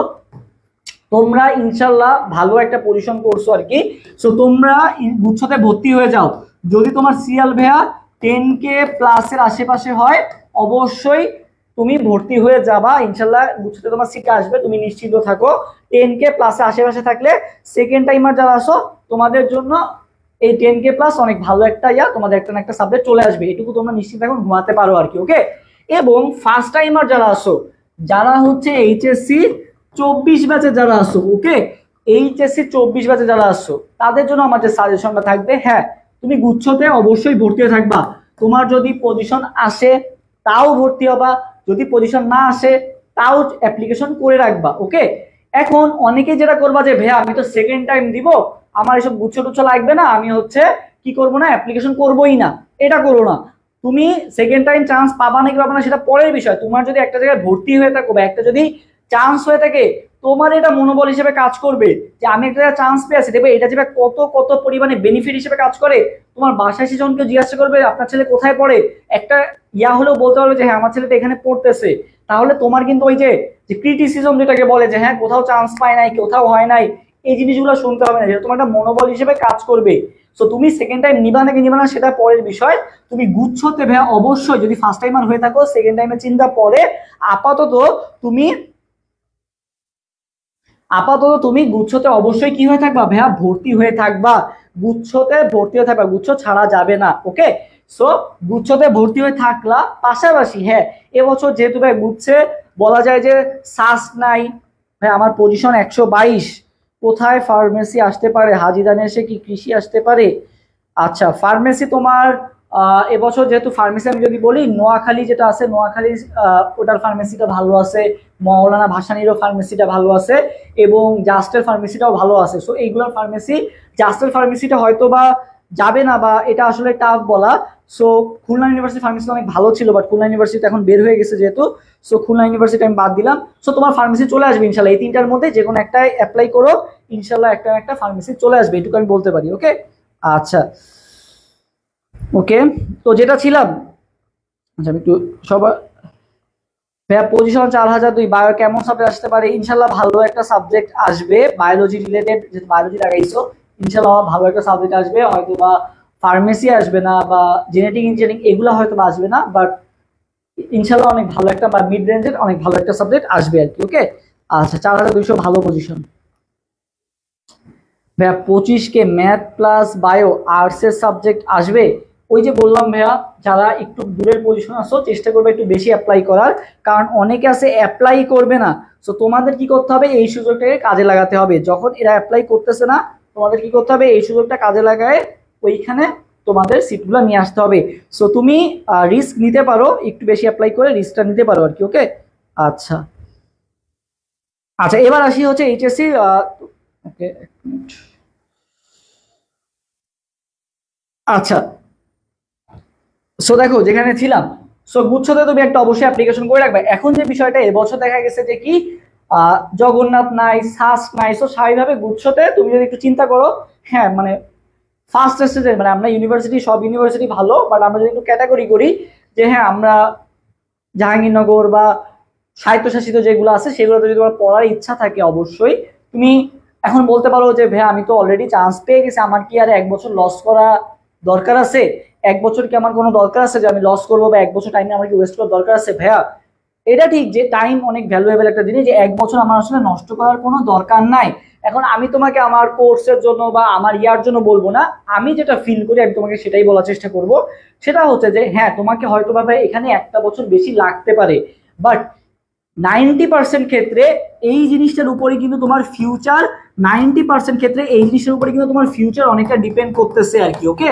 Speaker 1: তোমরা ইনশাল্লাহ ভালো একটা পজিশন করছো আর কি। সো তোমরা গুচ্ছতে ভর্তি হয়ে যাও, যদি তোমার সিরিয়াল ভাইয়া 10K প্লাসের আশেপাশে হয় অবশ্যই তুমি ভর্তি হয়ে যাবা ইনশাল্লাহ, গুচ্ছতে তোমার সিট আসবে, তুমি নিশ্চিন্ত থাকো। 10K প্লাসের আশেপাশে থাকলে সেকেন্ড টাইমার যারা আসো তোমাদের জন্য এই 10K প্লাস অনেক ভালো একটা তোমাদের একটা না একটা সাবজেক্ট চলে আসবে, এটুকু তোমরা নিশ্চিত থাকো, ঘুমাতে পারো আর কি। ওকে, এবং ফার্স্ট টাইমার যারা আসো, যারা হচ্ছে এইচএসসি 24 ব্যাচে যারা আসো, ওকে, এইচএসসি 24 ব্যাচে যারা আসছো তাদের জন্য আমার যে সাজেশনটা থাকবে, হ্যাঁ তুমি গুচ্ছতে অবশ্যই ভর্তি হয়ে থাকবা, তোমার যদি পজিশন আসে তাও ভর্তি হবা, যদি পজিশন না আসে তাও অ্যাপ্লিকেশন করে রাখবা। ওকে, এখন অনেকে যেটা করবা যে ভাইয়া আমি তো সেকেন্ড টাইম দিব, আমার এসব গুচ্ছ টুচ্ছ লাগবে না, আমি হচ্ছে কি করবো না, অ্যাপ্লিকেশন করবোই না, এটা করো না। তুমি সেকেন্ড টাইম চান্স পাবা নাকি পাবা না সেটা পরের বিষয়, তোমার যদি একটা জায়গায় ভর্তি হয়ে থাকো বা একটা যদি চান্স হয়ে থাকে, তোমার এটা মনোবল হিসেবে কাজ করবে যে আমি একটা চান্স পেয়েছি, দেখবে এটা যে কত কত পরিমাণে বেনিফিট হিসেবে কাজ করে। তোমার বাসায় এসে যখন কেউ জিজ্ঞাসা করবে আপনার ছেলে কোথায় পড়ে, একটা হলেও বলতে পারবে যে হ্যাঁ আমার ছেলেটা এখানে পড়তেছে, তাহলে তোমার কিন্তু ওই যে ক্রিটিসিজম যেটাকে বলে যে হ্যাঁ কোথাও চান্স পায় নাই, কোথাও হয় নাই, এই জিনিসগুলো শুনতে হবে না, যেটা তোমার একটা মনোবল হিসেবে কাজ করবে। সো তুমি সেকেন্ড টাইম নিবা নাকি নিবা না সেটা পরের বিষয়। তুমি গুচ্ছতে ভাইয়া অবশ্যই, যদি ফার্স্ট টাইমার হয়ে থাকো সেকেন্ড টাইমে চিন্তা পরে, আপাতত তুমি গুচ্ছতে অবশ্যই কি হয়ে থাকবা ভাইয়া, ভর্তি হয়ে থাকবা। গুচ্ছতে ভর্তি হয়ে থাকবা, গুচ্ছ ছাড়া যাবে না। ওকে, সো গুচ্ছতে ভর্তি হয়ে থাকলা। পাশাপাশি হ্যাঁ, এবছর যেহেতু ভাই গুচ্ছে বলা যায় যে সাস নাই ভাই, আমার পজিশন 122, কোথায় ফার্মেসি আসতে পারে? হাজিদানে এসে কি কৃষি আসতে পারে? আচ্ছা, ফার্মেসি তোমার এবছর যেহেতু ফার্মেসি আমি যদি বলি, নোয়াখালী যেটা আছে, নোয়াখালী ওটার ফার্মেসিটা ভালো আছে, মৌলানা ভাসানীরও ফার্মেসিটা ভালো আছে, এবং জাস্টের ফার্মেসিটাও ভালো আছে। সো এইগুলোর ফার্মেসি, জাস্টের ফার্মেসিটা হয়তো বা যাবে না, বা এটা আসলে টাফ বলা। সো খুলনা ইউনিভার্সিটি ফার্মেসি অনেক ভালো ছিল, বাট খুলনা ইউনিভার্সিটি এখন বের হয়ে গেছে যেহেতু, সো খুলনা ইউনিভার্সিটি আমি বাদ দিলাম। সো তোমার ফার্মেসি চলে আসবে ইনশাল্লাহ, এই তিনটার মধ্যে যে কোনো একটাই অ্যাপ্লাই করো, ইনশাল্লাহ একটা একটা ফার্মেসি চলে আসবে, এটুকু আমি বলতে পারি। ওকে, আচ্ছা ওকে, তো যেটা ছিলাম, আচ্ছা আমি একটু সবার ভাইয়া পজিশন 4002, বায়ো কেমন সাবজেক্ট আসতে পারে? ইনশাল্লাহ ভালো একটা সাবজেক্ট আসবে, বায়োলজি রিলেটেড, যেহেতু বায়োলজি লাগাইছো, ইনশাল্লাহ ভালো একটা সাবজেক্ট আসবে। হয়তো বা ফার্মেসি আসবে না, বা জেনেটিক ইঞ্জিনিয়ারিং এগুলো হয়তো বা আসবে না, বাট ইনশাল্লাহ অনেক ভালো একটা, বা মিড রেঞ্জের অনেক ভালো একটা সাবজেক্ট আসবে আর কি। ওকে, আচ্ছা 4200 ভালো পজিশন ভাইয়া। 25K ম্যাথ প্লাস বায়ো আর্টসের সাবজেক্ট আসবে। ওই যে বললাম ভাইয়া, যারা একটু দূরের পজিশন আসো চেষ্টা করবে একটু বেশি অ্যাপ্লাই করার, কারণ অনেকে আছে অ্যাপ্লাই করবে না। সো তোমাদের কি করতে হবে, এই সুযোগটাকে কাজে লাগাতে হবে। যখন এরা অ্যাপ্লাই করতেছে না, তোমাদের কি করতে হবে, এই সুযোগটা কাজে লাগায় ওইখানে তোমাদের সিটগুলো নিয়ে আসতে হবে। সো তুমি রিস্ক নিতে পারো, একটু বেশি অ্যাপ্লাই করে রিস্কটা নিতে পারো আর কি। ওকে, আচ্ছা আচ্ছা, এবার আসি হচ্ছে এইচএসসি। ওকে, আচ্ছা, সো দেখো যেখানে ছিলাম, সো গুচ্ছতে তুমি একটা অবশ্যই অ্যাপ্লিকেশন করে রাখবে। এখন যে বিষয়টা, এবছর দেখা গেছে যে কি জগন্নাথ নাই, সাস নাই, সো স্বাভাবিকভাবে গুচ্ছতে তুমি যদি একটু চিন্তা করো, হ্যাঁ মানে ফার্স্ট স্টেজে, মানে আমরা ইউনিভার্সিটি, সব ইউনিভার্সিটি ভালো, বাট আমরা যদি একটু ক্যাটাগরি করি যে হ্যাঁ আমরা জাহাঙ্গীরনগর বা স্বায়ত্তশাসিত যেগুলো আছে সেগুলোতে যদি তোমার পড়ার ইচ্ছা থাকে, অবশ্যই তুমি এখন বলতে পারো যে ভাই আমি তো অলরেডি চান্স পেয়ে গেছি, আমার কি আর 1 বছর লস করা দরকার আছে? 1 বছর কি আমার কোনো দরকার আছে যে আমি লস করবো, বা 1 বছর টাইমে আমার কি ওয়েস্ট করার দরকার আছে? ভাইয়া এটা ঠিক যে টাইম অনেক ভ্যালুয়েবল একটা জিনিস, যে 1 বছর আমার আসলে নষ্ট করার কোনো দরকার নাই। এখন আমি তোমাকে আমার কোর্সের জন্য বা আমার ইয়ার জন্য বলবো না, আমি যেটা ফিল করি আমি তোমাকে সেটাই বলার চেষ্টা করব। সেটা হচ্ছে যে হ্যাঁ তোমাকে হয়তো ভাবে এখানে 1টা বছর বেশি লাগতে পারে, বাট 90% ক্ষেত্রে এই জিনিসটার উপরে কিন্তু তোমার ফিউচার, 90% ক্ষেত্রে এই জিনিসের উপরে কিন্তু তোমার ফিউচার অনেকটা ডিপেন্ড করতেছে আর কি। ওকে,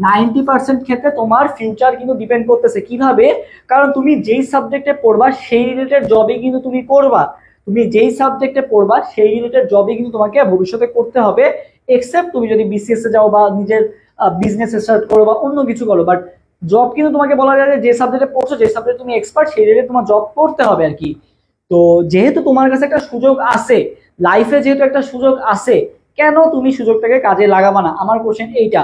Speaker 1: 90% ক্ষেত্রে তোমার ফিউচার কিন্তু ডিপেন্ড করতেছে। কিভাবে? কারণ তুমি যেই সাবজেক্টে পড়বা সেই রিলেটেড জবে কিন্তু তুমি করবা, তুমি যেই সাবজেক্টে পড়বা সেই রিলেটেড জবে কিন্তু তোমাকে ভবিষ্যতে করতে হবে, এক্সেপ্ট তুমি যদি বিসিএস এ যাও বা নিজের বিজনেস স্টার্ট করো বা অন্য কিছু করো, বাট জব কিন্তু তোমাকে বলা যায় যে সাবজেক্টে পড়ছো, যে সাবজেক্টে তুমি এক্সপার্ট, সেই রিলেটেড তোমার জব করতে হবে আর কি। তো যেহেতু তোমার কাছে একটা সুযোগ আছে, লাইফে যেহেতু একটা সুযোগ আছে, কেন তুমি সুযোগটাকে কাজে লাগাবা না? আমার কোশ্চেন এইটা।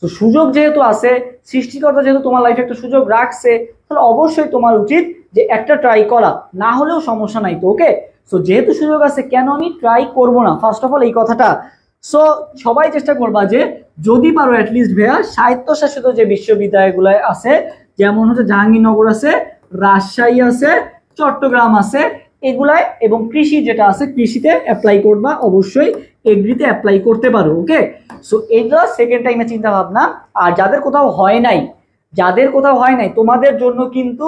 Speaker 1: তো সুযোগ যেহেতু আছে, সৃষ্টিকর্তা যেহেতু তোমার লাইফে একটা সুযোগ রাখছে, তাহলে অবশ্যই তোমার উচিত যে একটা ট্রাই করা, না হলেও সমস্যা নাই তো। ওকে, সো যেহেতু সুযোগ আছে কেন আমি ট্রাই করব না, ফার্স্ট অফ অল এই কথাটা। সো সবাই চেষ্টা করবা যে যদি পারো অ্যাটলিস্ট ভাইয়া স্বায়ত্তশাসিত যে বিশ্ববিদ্যালয়গুলো আছে, যেমন হচ্ছে জাহাঙ্গীরনগর আছে, রাজশাহী আছে, চট্টগ্রাম আছে, এগুলায়, এবং কৃষি যেটা আছে কৃষিতে অ্যাপ্লাই করবা অবশ্যই, এগ্রিতে অ্যাপ্লাই করতে পারো। ওকে, সো এইগুলো সেকেন্ড টাইমে চিন্তা ভাবনা। আর যাদের কোথাও হয় নাই, যাদের কোথাও হয় নাই তোমাদের জন্য কিন্তু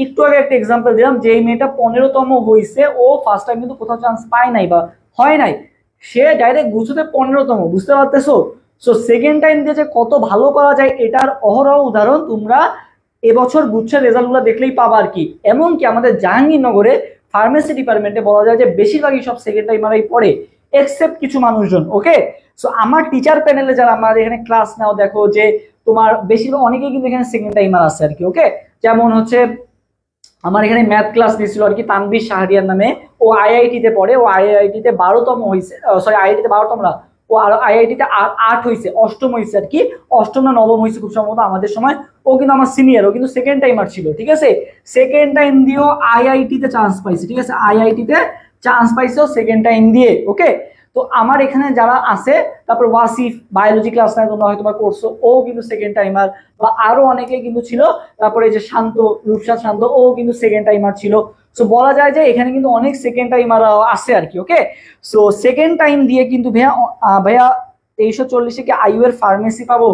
Speaker 1: একটু আগে একটা এক্সাম্পল দিলাম, যে এই মেয়েটা 15তম হয়েছে, ও ফার্স্ট টাইম কিন্তু কোথাও চান্স পায় নাই বা হয় নাই, সে ডাইরেক্ট গুছতে 15তম, বুঝতে পারতেছো? সো সেকেন্ড টাইম দিয়ে যে কত ভালো করা যায় এটার অহরহ উদাহরণ তোমরা এবছর গুচ্ছের রেজাল্টগুলো দেখলেই পাবা আর কি। এমনকি আমাদের জাহাঙ্গীরনগরে ফার্মেসি ডিপার্টমেন্টে বলা যায় যে বেশিরভাগই সব সেকেন্ড টাইমারই পড়ে, এক্সেপ্ট কিছু মানুষজন। ওকে, সো আমার টিচার প্যানেলে যারা আমার এখানে ক্লাস নাও, দেখো যে তোমার বেশিরভাগ অনেকেই কিন্তু এখানে সেকেন্ড টাইমার আছে আর কি। ওকে, যেমন হচ্ছে আমার এখানে ম্যাথ ক্লাস নিয়েছিল আর কি তানভীর শাহরিয়ার নামে, ও আইআইটিতে পড়ে, ও আইআইটিতে 12তম হয়েছে, সরি আইআইটিতে 12তম না, ও আর আইআইটিতে 8 হয়েছে, অষ্টম হয়েছে আর কি, অষ্টম না নবম হয়েছে খুব সম্ভবত আমাদের সময়। ও কিন্তু আমার সিনিয়র, ও কিন্তু সেকেন্ড টাইমার ছিল, ঠিক আছে? সেকেন্ড টাইম দিয়েও আইআইটিতে চান্স পাইছে, ঠিক আছে? আইআইটিতে চান্স পাইছে ও সেকেন্ড টাইম দিয়ে। ওকে, তো আমার এখানে যারা আছে, তারপর ওয়াসিফ বায়োলজি ক্লাস নেয়, তোমরা হয়তো বা করছো, ও কিন্তু সেকেন্ড টাইমার, বা আরো অনেকে কিন্তু ছিল। তারপরে এই যে শান্ত, রূপসাদ শান্ত, ও কিন্তু সেকেন্ড টাইমার ছিল। সো বলা যায় যে এখানে কিন্তু অনেক সেকেন্ড টাইমার আছে আর কি। ওকে, সো সেকেন্ড টাইম দিয়ে কিন্তু ভাইয়া ভাইয়া 2340 কি আইইউ এর ফার্মেসি পাবো?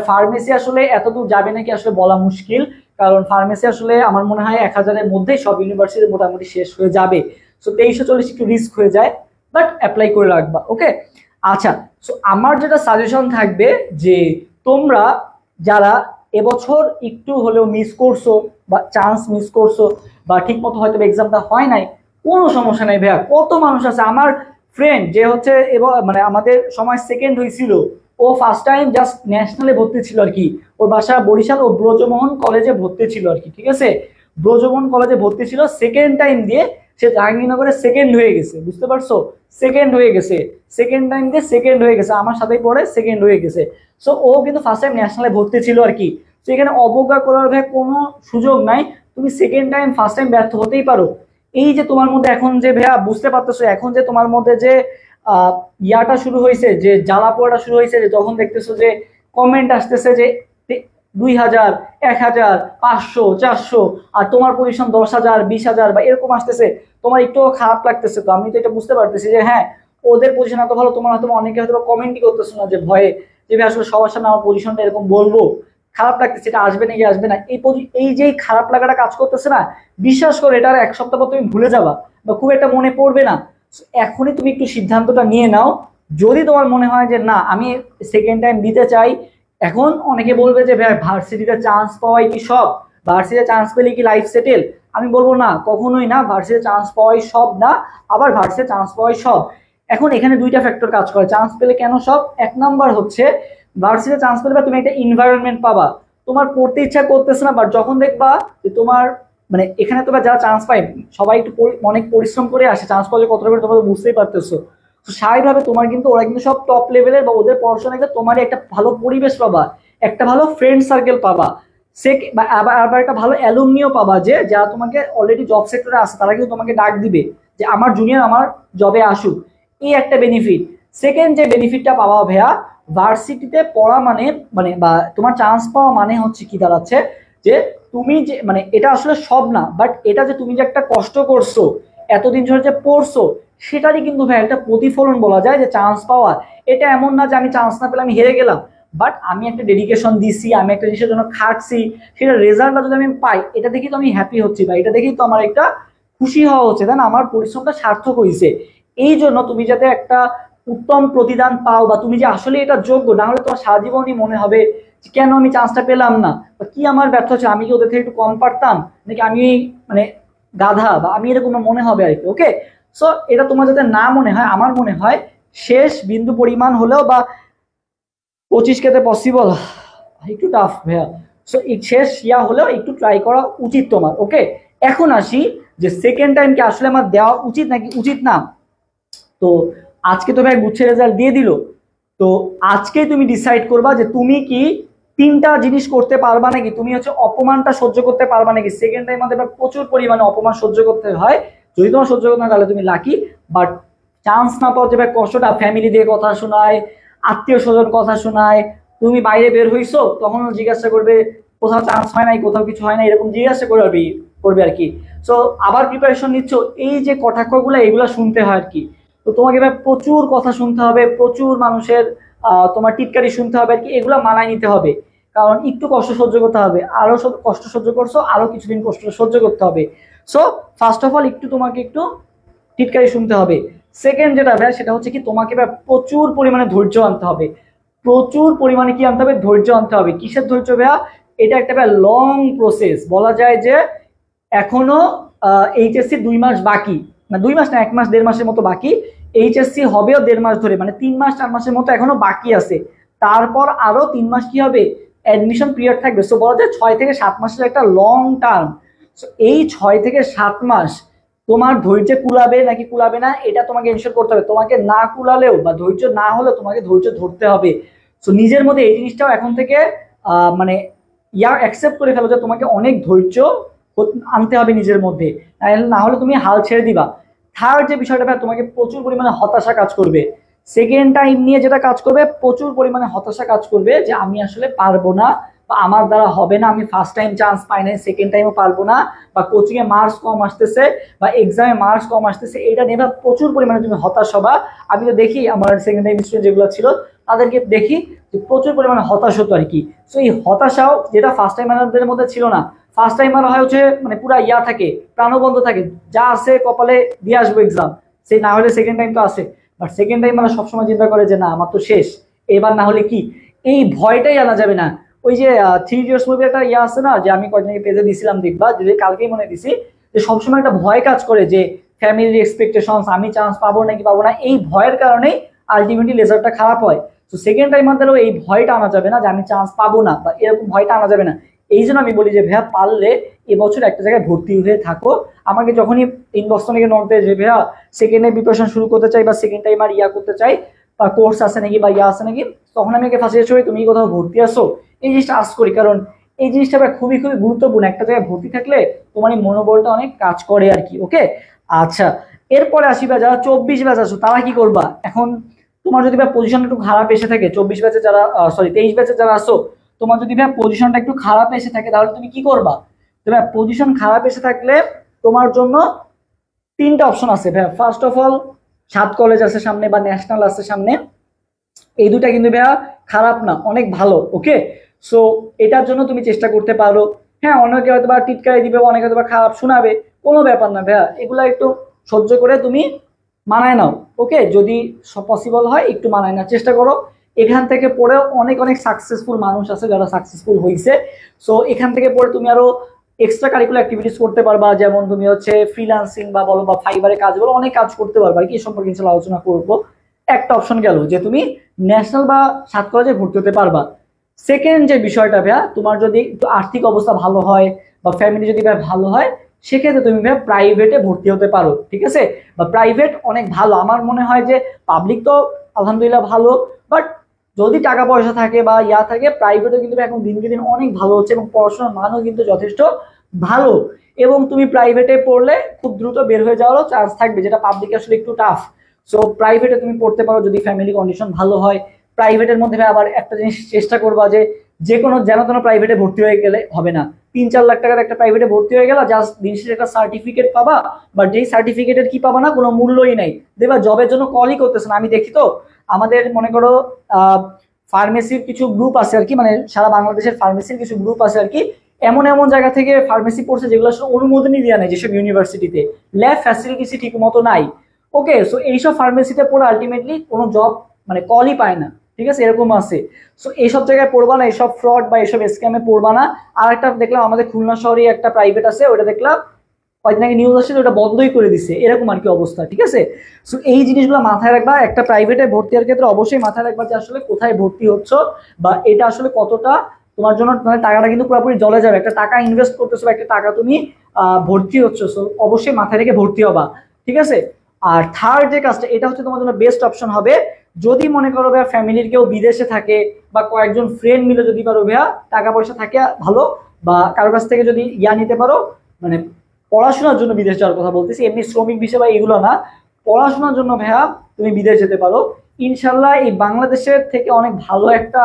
Speaker 1: ফার্মেসি আসলে এতদূর যাবে নাকি আসলে বলা মুশকিল, কারণ ফার্মেসি আসলে আমার মনে হয় 1000-এর মধ্যেই সব ইউনিভার্সিটি মোটামুটি শেষ হয়ে যাবে। সো 2340 একটু রিস্ক হয়ে যায়, বাট অ্যাপ্লাই করে রাখবা। ওকে, আচ্ছা, সো আমার যেটা সাজেশন থাকবে যে তোমরা যারা এবছর একটু হলেও মিস করছো বা চান্স মিস করছো বা ঠিক মতো হয়তো এক্সামটা হয় নাই, কোনো সমস্যা নাই ভাইয়া। কত মানুষ আছে আমার ফ্রেন্ড যে হচ্ছে এবার মানে আমাদের সময় সেকেন্ড হয়েছিল, ও ফার্স্ট টাইম জাস্ট ন্যাশনালে ভর্তি ছিল আর কি, ওর বাসা বরিশাল, ও ব্রজমোহন কলেজে ভর্তি ছিল আর কি, ঠিক আছে, ব্রজমোহন কলেজে ভর্তি ছিল, সেকেন্ড টাইম দিয়ে সে জাহাঙ্গীরনগরে সেকেন্ড হয়ে গেছে, বুঝতে পারছো, সেকেন্ড হয়ে গেছে, সেকেন্ড টাইম দিয়ে সেকেন্ড হয়ে গেছে, আমার সাথেই পড়ে সেকেন্ড হয়ে গেছে। সো ও কিন্তু ফার্স্ট টাইম ন্যাশনালে ভর্তি ছিল আর কি। তো এখানে অবজ্ঞা করার ভাই কোনো সুযোগ নাই, তুমি সেকেন্ড টাইম ফার্স্ট টাইম ব্যর্থ হতেই পারো। এই যে তোমার মধ্যে এখন যে ভাইয়া বুঝতে পারতেছো, এখন যে তোমার মধ্যে যে ইয়াটা শুরু হয়েছে, যে জ্বালা পোড়াটা শুরু হয়েছে, যে তখন দেখতেছো যে কমেন্ট আসতেছে যে 2000, 1000, 500, 400, আর তোমার পজিশন 10,000, 20,000 বা এরকম আসতেছে, তোমার একটু খারাপ লাগতেছে। তো আমি তো এটা বুঝতে পারতেছি যে হ্যাঁ, ওদের পজিশন এত ভালো, তোমার হয়তো অনেকে হয়তো কমেন্টই করতেছো না যে ভয়ে, যে ভাই আসলে সবার সামনে আমার পজিশনটা এরকম বলবো, খারাপ লাগতেছে, এটা আসবে নাকি আসবে না, এই যে খারাপ লাগাটা কাজ করতেছে না, বিশ্বাস করে এটা আর এক সপ্তাহ পর তুমি ভুলে যাবা বা খুব একটা মনে পড়বে না। এখনই তুমি একটু সিদ্ধান্তটা নিয়ে নাও। যদি তোমার মনে হয় যে না আমি সেকেন্ড টাইম দিতে চাই, এখন অনেকে বলবে যে ভাই ভার্সিটিতে চান্স পাওয়াই কি সব, ভার্সিটিতে চান্স পেলে কি লাইফ সেটেল? আমি বলবো না, কখনোই না, ভার্সিটিতে চান্স পাওয়াই সব না, আবার ভার্সিটিতে চান্স পাওয়াই সব। এখন এখানে দুইটা ফ্যাক্টর কাজ করে চান্স পেলে কেন সব। এক নাম্বার হচ্ছে ভার্সিটিতে চান্স পেলে তুমি একটা এনভায়রনমেন্ট পাবা, তোমার পড়তে ইচ্ছা করতেছে না, বাট যখন দেখবা যে তোমার মানে এখানে তোমার যারা চান্স পায় সবাই একটু অনেক পরিশ্রম করে আসে, চান্স পাওয়া কতটা করে তোমরা বুঝতেই পারতেছো। তো স্বাভাবিকভাবে তোমার কিন্তু ওরা কিন্তু সব টপ লেভেলের, বা ওদের পড়াশোনা তোমারই একটা ভালো পরিবেশ পাবা, একটা ভালো ফ্রেন্ড সার্কেল পাবা, সে আবার একটা ভালো অ্যালুমনিও পাবা, যে যারা তোমাকে অলরেডি জব সেক্টরে আছে তারা কিন্তু তোমাকে ডাক দিবে যে আমার জুনিয়র আমার জবে আসুক, এই একটা বেনিফিট। সেকেন্ড যে বেনিফিটটা পাওয়া ভাইয়া, ভার্সিটিতে পড়া মানে মানে বা তোমার চান্স পাওয়া মানে হচ্ছে কি দাঁড়াচ্ছে, যে তুমি যে মানে এটা আসলে সব না, বাট এটা যে তুমি যে একটা কষ্ট করছো, এতদিন ধরে যে পড়ছো, সেটারই কিন্তু ভাই একটা প্রতিফলন বলা যায় যে চান্স পাওয়া। এটা এমন না যে আমি চান্স না পেলে আমি হেরে গেলাম, বাট আমি একটা ডেডিকেশন দিছি, আমি একটা জিনিসের জন্য খাটছি, সেটা রেজাল্টটা যদি আমি পাই, এটা দেখি তো আমি হ্যাপি হচ্ছি, বা এটা দেখি তো আমার একটা খুশি হওয়া হচ্ছে, তাই না, আমার পরিশ্রমটা সার্থক হয়েছে। এই জন্য তুমি যাতে একটা উত্তম প্রতিদান পাও, বা তুমি যে আসলে এটা যোগ্য, না হলে তোমার সারা জীবনই মনে হবে যে কেন আমি চান্সটা পেলাম না, বা কি আমার ব্যর্থ হচ্ছে, আমি কি ওদের থেকে একটু কম পারতাম, নাকি আমি মানে গাধা, বা আমি এরকম মনে হবে আর কি। ওকে, সো এটা তোমার যাতে না মনে হয়, আমার মনে হয় শেষ বিন্দু পরিমাণ হলেও বা 25 কেতে পসিবল, একটু টাফ ভাইয়া। সো শেষ ইয়া হলেও একটু ট্রাই করা উচিত তোমার। ওকে, এখন আসি যে সেকেন্ড টাইম কি আসলে আমার দেওয়া উচিত নাকি উচিত না। তো আজকে তো ভাই গুচ্ছের রেজাল্ট দিয়ে দিল, তো আজকে তুমি ডিসাইড করবা যে তুমি কি তিনটা জিনিস করতে পারবা নাকি, তুমি হচ্ছে অপমানটা সহ্য করতে পারবা নাকি। সেকেন্ড টাইম আমাদের প্রচুর পরিমাণে অপমান সহ্য করতে হয়, যদি তোমার সহ্য করতে না তাহলে তুমি লাকি, বাট চান্স না পাওয়ার যে ভাই কষ্টটা, ফ্যামিলি দিয়ে কথা শোনায়, আত্মীয় স্বজন কথা শোনায়, তুমি বাইরে বের হইছো তখন জিজ্ঞাসা করবে কোথাও চান্স হয় নাই, কোথাও কিছু হয় না, এরকম জিজ্ঞাসা করবে আর কি। সো আবার প্রিপারেশন নিচ্ছ, এই যে কটাক্ষগুলো এগুলো শুনতে হয় আর কি। তো তোমাকে এবার প্রচুর কথা শুনতে হবে, প্রচুর মানুষের তোমার টিটকারি শুনতে হবে আর কি, এগুলো মানায় নিতে হবে, কারণ একটু কষ্ট সহ্য করতে হবে, আরো কষ্ট সহ্য করছো, আরো কিছুদিন কষ্ট সহ্য করতে হবে। সো ফার্স্ট অফ অল একটু তোমাকে একটু টিটকারি শুনতে হবে। সেকেন্ড যেটা ভাই সেটা হচ্ছে কি তোমাকে এবার প্রচুর পরিমাণে ধৈর্য আনতে হবে, প্রচুর পরিমাণে কি আনতে হবে, ধৈর্য আনতে হবে। কিসের ধৈর্য ভাইয়া? এটা একটা লং প্রসেস, বলা যায় যে এখনো এইচএসসি 2 মাস বাকি, না 2 মাস না, 1 মাস 1.5 মাসের মতো বাকি। এইচএসসি হবেও 1.5 মাস ধরে, মানে 3 মাস 4 মাসের মতো এখনো বাকি আছে। তারপর আরো 3 মাস কি হবে, অ্যাডমিশন পিরিয়ড থাকবে। সো বলা যায় 6 থেকে 7 মাসের একটা লং টার্ম। এই 6 থেকে 7 মাস তোমার ধৈর্য কুলাবে নাকি কুলাবে না, এটা তোমাকে এনশিওর করতে হবে। তোমাকে না কুলালেও বা ধৈর্য না হলেও তোমাকে ধৈর্য ধরতে হবে। সো নিজের মধ্যে এই জিনিসটাও এখন থেকে মানে অ্যাকসেপ্ট করে ফেলো যে তোমাকে অনেক ধৈর্য আনতে হবে নিজের মধ্যে, না হলে তুমি হাল ছেড়ে দিবা। থার্ড যে বিষয়টা ভাই, তোমাকে প্রচুর পরিমাণে হতাশা কাজ করবে। সেকেন্ড টাইম নিয়ে যেটা কাজ করবে, প্রচুর পরিমাণে হতাশা কাজ করবে যে আমি আসলে পারবো না, বা আমার দ্বারা হবে না, আমি ফার্স্ট টাইম চান্স পাই নাই, সেকেন্ড টাইমও পারবো না, বা কোচিং এ মার্কস কম আসতেছে, বা এক্সামে মার্কস কম আসতেছে, এটা নিয়ে প্রচুর পরিমাণে তুমি হতাশ হবা। আমি তো দেখি আমার সেকেন্ড টাইম স্টুডেন্ট যেগুলো ছিল তাদেরকে দেখি যে প্রচুর পরিমাণে হতাশ হতো আর কি। সো এই হতাশাও যেটা ফার্স্ট টাইমারদের মধ্যে ছিল না, ফার্স্ট টাইমার হয় হচ্ছে মানে পুরা ইয়া থাকে, প্রাণবন্ত থাকে, যা আছে কপালে দিয়ে আসবো এক্সাম, সেই না হলে সেকেন্ড টাইম তো আসে। বাট সেকেন্ড টাইম মানে সবসময় চিন্তা করে যে না আমার তো শেষ, এবার না হলে কি, এই ভয়টাই আনা যাবে না। ওই যে 3 Idiots মুভি একটা ইয়ে আছে না, যে আমি কয়েকদিন পেজে দিছিলাম, দেখবা যদি কালকেই মনে দিছি, যে সবসময় একটা ভয় কাজ করে যে ফ্যামিলির এক্সপেকটেশনস, আমি চান্স পাবো নাকি পাবো না, এই ভয়ের কারণেই আলটিমেটলি রেজাল্টটা খারাপ হয়। তো সেকেন্ড টাইম আমাদেরও এই ভয়টা আনা যাবে না যে আমি চান্স পাবো না, বা এরকম ভয়টা আনা যাবে না। এই জন্য আমি বলি যে ভাইয়া পারলে এবছর একটা জায়গায় ভর্তি হয়ে থাকো। আমাকে যখনই ইনবক্স থেকে নক দেয় যে ভাইয়া সেকেন্ডে প্রিপারেশন শুরু করতে চাই, বা সেকেন্ড টাইম আর ইয়া করতে চাই, বা কোর্স আছে নাকি বা ইয়া আছে নাকি, তখন আমি ফার্স্ট ইয়ার তুমি কোথাও ভর্তি আসো, এই জিনিসটা আস করি। কারণ এই জিনিসটা খুবই খুবই গুরুত্বপূর্ণ, একটা জায়গায় ভর্তি থাকলে তোমার এই মনোবলটা অনেক কাজ করে আর কি। ওকে, আচ্ছা, এরপরে আসি বা যারা 24 ব্যাচ আছো তারা কি করবা এখন। তোমার যদি পজিশন একটু খারাপ এসে থাকে, 24 ব্যাচে যারা, সরি 23 ব্যাচে যারা আসো, তোমার যদি পজিশনটা একটু খারাপ এসে থাকে, তাহলে তুমি কি করবা। তোমার পজিশন খারাপ এসে থাকলে তোমার জন্য 3টা অপশন আছে ভাইয়া। ফার্স্ট অফ অল, 7 কলেজ আছে সামনে বা ন্যাশনাল আছে সামনে, এই দুটা কিন্তু ভাইয়া খারাপ না, অনেক ভালো। ওকে, সো এটার জন্য তুমি চেষ্টা করতে পারো। হ্যাঁ, অনেকে হয়তো বা টিটকারি দিবে, অনেকে হয়তো বা খারাপ শোনাবে, কোনো ব্যাপার না ভাইয়া, এগুলা একটু সহ্য করে তুমি মানায় নাও। ওকে, যদি পসিবল হয় একটু মানায় নেওয়ার চেষ্টা করো। এখান থেকে পড়েও অনেক অনেক সাকসেসফুল মানুষ আছে যারা সাকসেসফুল হয়েছে। সো এখান থেকে পড়ে তুমি আরো এক্সট্রা কারিকুলার অ্যাক্টিভিটিস করতে পারবা, যেমন তুমি হচ্ছে ফ্রিল্যান্সিং বা বলো, বা ফাইবারে কাজ বলো, অনেক কাজ করতে পারবা আর কি। এই সম্পর্কে ইনশাআল্লাহ আলোচনা করবো। একটা অপশন গেল যে তুমি ন্যাশনাল বা 7 কলেজে ভর্তি হতে পারবা। সেকেন্ড যে বিষয়টা ভাইয়া, তোমার যদি একটু আর্থিক অবস্থা ভালো হয়, বা ফ্যামিলি যদি ভাই ভালো হয়, সেক্ষেত্রে তুমি ভাই প্রাইভেটে ভর্তি হতে পারো, ঠিক আছে। বা প্রাইভেট অনেক ভালো, আমার মনে হয় যে পাবলিক তো আলহামদুলিল্লাহ ভালো, বাট যদি টাকা পয়সা থাকে বা ইয়া থাকে, প্রাইভেটও কিন্তু এখন দিনকে দিন অনেক ভালো হচ্ছে, এবং পড়াশোনার মানও কিন্তু যথেষ্ট ভালো। এবং তুমি প্রাইভেটে পড়লে খুব দ্রুত বের হয়ে যাওয়ারও চান্স থাকবে, যেটা পাবলিকে আসলে একটু টাফ। সো প্রাইভেটে তুমি পড়তে পারো যদি ফ্যামিলি কন্ডিশন ভালো হয়। প্রাইভেটের মধ্যে আবার একটা জিনিস চেষ্টা করবা যে যে কোনো যেন তেন প্রাইভেটে ভর্তি হয়ে গেলে হবে না। 3-4 লাখ টাকার একটা প্রাইভেটে ভর্তি হয়ে গেল, জাস্ট দিন শেষে একটা সার্টিফিকেট পাবা, বাট যেই সার্টিফিকেটের কি পাবা না, কোনো মূল্যই নাই। দেখবা জবের জন্য কলই করতেছে না। আমি দেখি তো আমাদের মনে করো ফার্মেসির কিছু গ্রুপ আছে আর কি, মানে সারা বাংলাদেশের ফার্মেসির কিছু গ্রুপ আছে আর কি, এমন এমন জায়গা থেকে ফার্মেসি পড়ছে যেগুলো আসলে অনুমোদনই দেওয়া নাই, যেসব ইউনিভার্সিটিতে ল্যাব ফ্যাসিলিটিস ঠিক মতো নাই। ওকে, সো এইসব ফার্মেসিতে পড়ে আলটিমেটলি কোনো জব মানে কলই পায় না, ঠিক আছে, এরকম আছে। সো এইসব জায়গায় পড়বা না, এইসব ফ্রড বা এইসব স্ক্যামে পড়বা না। আর একটা দেখলাম আমাদের খুলনা শহরে একটা প্রাইভেট আছে, ওটা দেখলাম কয়েকদিন আগে নিউজ আসছে, ওটা বন্ধই করে দিছে, এরকম আর কি অবস্থা, ঠিক আছে। সো এই জিনিসগুলো মাথায় রাখবা, একটা প্রাইভেটে ভর্তি হওয়ার ক্ষেত্রে অবশ্যই মাথায় রাখবা যে আসলে কোথায় ভর্তি হচ্ছ, বা এটা আসলে কতটা তোমার জন্য, মানে টাকাটা কিন্তু পুরোপুরি জলে যাবে। একটা টাকা ইনভেস্ট করতেছো, একটা টাকা তুমি ভর্তি হচ্ছ, সো অবশ্যই মাথায় রেখে ভর্তি হবা, ঠিক আছে। আর থার্ড যে কাজটা, এটা হচ্ছে তোমার জন্য বেস্ট অপশন হবে। যদি মনে করো ভাইয়া ফ্যামিলির কেউ বিদেশে থাকে, বা কয়েকজন ফ্রেন্ড মিলে যদি পারো ভাইয়া, টাকা পয়সা থাকে ভালো, বা কারোর কাছ থেকে যদি ইয়া নিতে পারো, মানে পড়াশোনার জন্য বিদেশ যাওয়ার কথা বলতেছি, এমনি শ্রমিক বিষয় বা এগুলো না, পড়াশোনার জন্য ভাইয়া তুমি বিদেশ যেতে পারো। ইনশাল্লাহ এই বাংলাদেশের থেকে অনেক ভালো একটা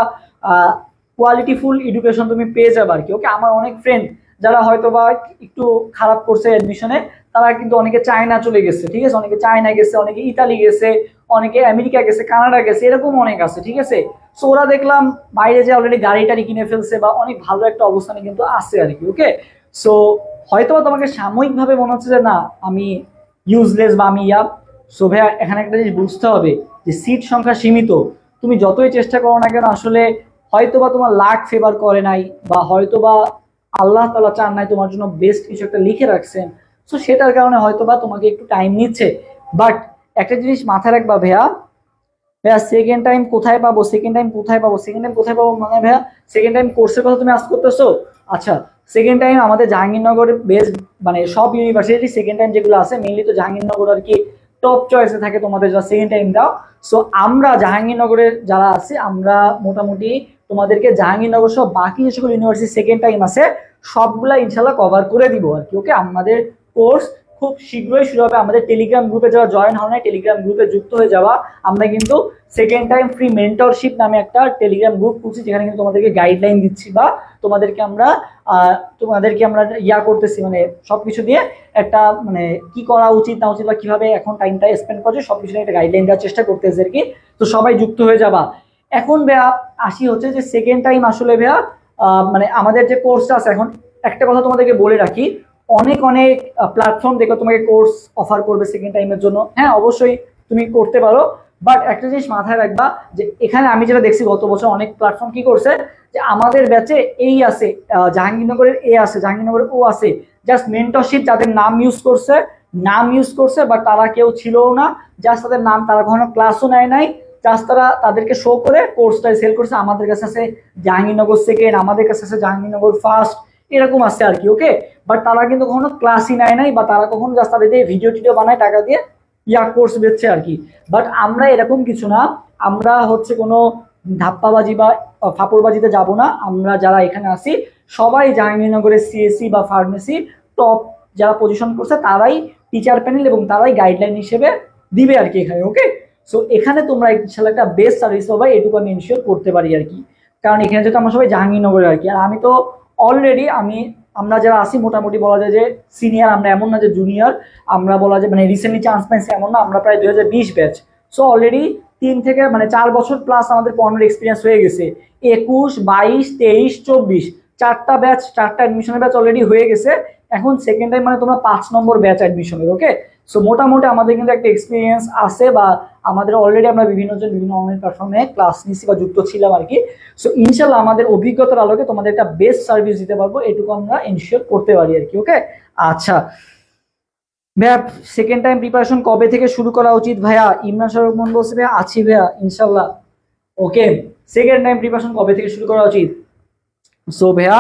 Speaker 1: কোয়ালিটিফুল এডুকেশন তুমি পেয়ে যাবে আর কি। ওকে, আমার অনেক ফ্রেন্ড যারা হয়তো বা একটু খারাপ করছে অ্যাডমিশনে, তারা কিন্তু অনেকে চায়না চলে গেছে, ঠিক আছে, অনেকে চায়না গেছে, অনেকে ইতালি গেছে, অনেকে আমেরিকা গেছে, কানাডা গেছে, এরকম অনেক আছে, ঠিক আছে। সো ওরা দেখলাম বাইরে যে অলরেডি গাড়ি টাড়ি কিনে ফেলছে, বা অনেক ভালো একটা অবস্থানে কিন্তু আছে আর কি। ওকে, সো হয়তো তোমাকে সাময়িকভাবে মনে হচ্ছে যে না আমি ইউজলেস বা আমি ইয়া, সো ভাইয়া এখানে একটা জিনিস বুঝতে হবে যে সিট সংখ্যা সীমিত। তুমি যতই চেষ্টা করো না কেন, আসলে হয়তোবা তোমার লাক ফেভার করে নাই, বা হয়তোবা আল্লাহ তাআলা চান নাই তোমার জন্য বেস্ট কিছু একটা লিখে রাখছেন, সো সেটার কারণে হয়তোবা তোমাকে একটু টাইম নিচ্ছে। বাট একটা জিনিস মাথায় রাখবা ভাইয়া, ভাইয়া সেকেন্ড টাইম কোথায় পাবো, সেকেন্ড টাইম কোথায় পাবো, সেকেন্ড টাইম কোথায় পাবো, মানে ভাইয়া সেকেন্ড টাইম কোর্সের কথা তুমি আজ করতেছো। আচ্ছা, সেকেন্ড টাইম আমাদের জাহাঙ্গীরনগর বেস্ট, মানে সব ইউনিভার্সিটি সেকেন্ড টাইম যেগুলো আছে মেইনলি তো জাহাঙ্গীরনগর আর কি টপ চয়েসে থাকে তোমাদের যারা সেকেন্ড টাইম দাও। সো আমরা জাহাঙ্গীরনগরের যারা আছে, আমরা মোটামুটি তোমাদেরকে জাহাঙ্গীরনগর সহ বাকি যে সকল ইউনিভার্সিটি সেকেন্ড টাইম আছে সবগুলা ইনশাল্লাহ কভার করে দিব আর কি। ওকে, আমাদের কোর্স খুব শীঘ্রই শুরু হবে। আমাদের টেলিগ্রাম গ্রুপে যারা জয়েন হয় না, টেলিগ্রাম গ্রুপে যুক্ত হয়ে যাওয়া। আমরা কিন্তু সেকেন্ড টাইম ফ্রি মেন্টরশিপ নামে একটা টেলিগ্রাম গ্রুপ খুলছি, যেখানে কিন্তু তোমাদেরকে গাইডলাইন দিচ্ছি বা তোমাদেরকে আমরা ইয়া করতেছি, মানে সবকিছু দিয়ে একটা মানে কি করা উচিত না উচিত বা কিভাবে এখন টাইমটা স্পেন্ড করছে সবকিছু নিয়ে একটা গাইডলাইন দেওয়ার চেষ্টা করতেছি আর কি। তো সবাই যুক্ত হয়ে যাবা। এখন ভাইয়া আসি হচ্ছে যে সেকেন্ড টাইম আসলে ভাইয়া মানে আমাদের যে কোর্সটা আছে, এখন একটা কথা তোমাদেরকে বলে রাখি, অনেক অনেক প্ল্যাটফর্ম দেখো তোমাকে কোর্স অফার করবে সেকেন্ড টাইমের জন্য। হ্যাঁ, অবশ্যই তুমি করতে পারো, বাট একটা জিনিস মাথায় রাখবা যে এখানে আমি যেটা দেখছি গত বছর অনেক প্ল্যাটফর্ম কি করছে যে আমাদের ব্যাচে এই আছে, জাহাঙ্গীরনগরের এ আছে, জাহাঙ্গীরনগরের ও আছে, জাস্ট মেন্টরশিপ যাদের নাম ইউজ করছে বাট তারা কেউ ছিলও না, জাস্ট তাদের নাম, তারা কখনো ক্লাসও নেয় নাই, জাস্ট তারা তাদেরকে শো করে কোর্সটাই সেল করছে। আমাদের কাছে আছে জাহাঙ্গীরনগর সেকেন্ড, আমাদের কাছে আছে জাহাঙ্গীরনগর ফার্স্ট, এরকম আছে আর কি। ওকে, বাট তারা কিন্তু কখনো ক্লাসই নেয় নাই বা তারা কখনো জাস্ট তাদের দিয়ে ভিডিও টিডিও বানায় টাকা দিয়ে কোর্স বেচছে আর কি। বাট আমরা এরকম কিছু না, আমরা হচ্ছে কোনো ধাপ্পাবাজি বা ফাপড়বাজিতে যাব না। আমরা যারা এখানে আছি সবাই জাহাঙ্গীরনগরের সিএসসি বা ফার্মেসি টপ যারা পজিশন করছে তারাই টিচার প্যানেল এবং তারাই গাইডলাইন হিসেবে দিবে আর কি এখানে। ওকে, সো এখানে তোমরা ইনশাল্লাহ একটা বেস্ট সার্ভিস হবে, এটুকু আমি ইনশিওর করতে পারি আর কি। কারণ এখানে যেহেতু আমরা সবাই জাহাঙ্গীরনগরের আর কি, আর আমি তো অলরেডি আমরা যারা আছি মোটামুটি বলা যায় যে সিনিয়র, আমরা এমন না যে জুনিয়র, আমরা বলা যায় মানে রিসেন্টলি চান্স পাইছি এমন না, আমরা প্রায় 2020 ব্যাচ। সো অলরেডি 3 থেকে মানে 4 বছর প্লাস আমাদের পড়ানোর এক্সপিরিয়েন্স হয়ে গেছে। 21, 22, 23, 24 চারটা ব্যাচ, চারটা অ্যাডমিশনের ব্যাচ অলরেডি হয়ে গেছে। এখন সেকেন্ড টাইম মানে তোমরা 5 নম্বর ব্যাচ অ্যাডমিশনের। ওকে, সো মোটামুটি আমাদের কিন্তু একটা এক্সপিরিয়েন্স আছে বা আমাদের অলরেডি আমরা বিভিন্ন অনলাইন প্ল্যাটফর্মে ক্লাস নিচ্ছি বা যুক্ত ছিলাম আর কি। সো ইনশাল্লাহ আমাদের অভিজ্ঞতার আলোকে তোমাদের একটা বেস্ট সার্ভিস দিতে পারবো, এটুকু আমরা ইনশিওর করতে পারি আর কি। ওকে, আচ্ছা ভাইয়া, সেকেন্ড টাইম প্রিপারেশন কবে থেকে শুরু করা উচিত ভাইয়া? ইমরান শাহরুখ মন বলছে ভাইয়া আছি ভাইয়া ইনশাল্লাহ। ওকে, সেকেন্ড টাইম প্রিপারেশন কবে থেকে শুরু করা উচিত? সো ভাইয়া,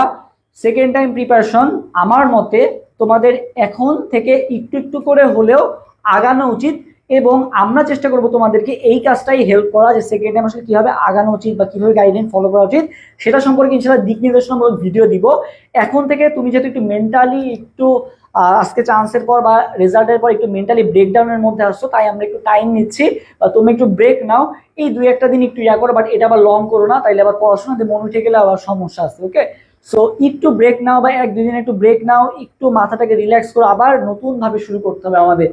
Speaker 1: সেকেন্ড টাইম প্রিপারেশন আমার মতে তোমাদের এখন থেকে একটু একটু করে হলেও আগানো উচিত, এবং আমরা চেষ্টা করব তোমাদেরকে এই কাজটাই হেল্প করা যে সেকেন্ড টাইম আসলে কিভাবে আগানো উচিত বা কিভাবে গাইডলাইন ফলো করা উচিত সেটা সম্পর্কে ইনশাআল্লাহ দিক নির্দেশনামূলক ভিডিও দিব। এখন থেকে তুমি যেহেতু একটু মেন্টালি একটু আজকে চান্সের পর বা রেজাল্টের পর একটু মেন্টালি ব্রেকডাউনের মধ্যে আসছো, তাই আমরা একটু টাইম নিচ্ছি বা তুমি একটু ব্রেক নাও, এই 2-1 দিন একটু করো, বাট এটা আবার লং করো না, তাইলে আবার পড়াশোনাতে মন উঠে গেলে আবার সমস্যা আছে। ওকে, সো একটু ব্রেক নাও বা 1-2 দিন একটু ব্রেক নাও, একটু মাথাটাকে রিল্যাক্স করো, আবার নতুন ভাবে শুরু করতে হবে আমাদের।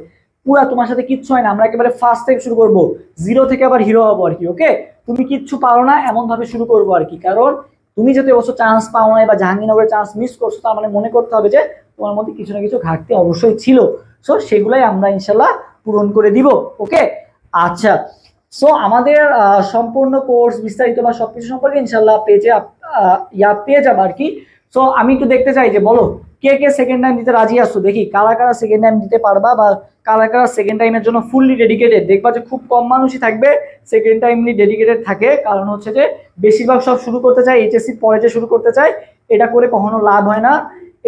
Speaker 1: পুরা তোমার সাথে কিচ্ছু হয় না, আমরা একেবারে ফার্স্ট থেকে শুরু করবো, জিরো থেকে আবার হিরো হবো আর কি। ওকে, তুমি কিচ্ছু পারো না এমন ভাবে শুরু করবো আর কি, কারণ তুমি যদি এবছর চান্স পাও নাই বা জাহাঙ্গীরনগরের চান্স মিস করছো, তার মানে মনে করতে হবে যে তোমার মধ্যে কিছু না কিছু ঘাটতি অবশ্যই ছিল। সো সেগুলাই আমরা ইনশাল্লাহ পূরণ করে দিব। ওকে, আচ্ছা, সো আমাদের সম্পূর্ণ কোর্স বিস্তারিত বা সবকিছু সম্পর্কে ইনশাল্লাহ পেজে পেয়ে যাবো আর কি। সো আমি একটু দেখতে চাই যে বলো কে কে সেকেন্ড টাইম দিতে রাজি আসছো, দেখি কারা কারা সেকেন্ড টাইম দিতে পারবা বা কারা কারা সেকেন্ড টাইমের জন্য ফুললি ডেডিকেটেড। দেখবা যে খুব কম মানুষই থাকবে সেকেন্ড টাইমলি ডেডিকেটেড থাকে, কারণ হচ্ছে যে বেশিরভাগ সব শুরু করতে চায় এইচএসসি পরে যে শুরু করতে চায়, এটা করে কখনো লাভ হয় না।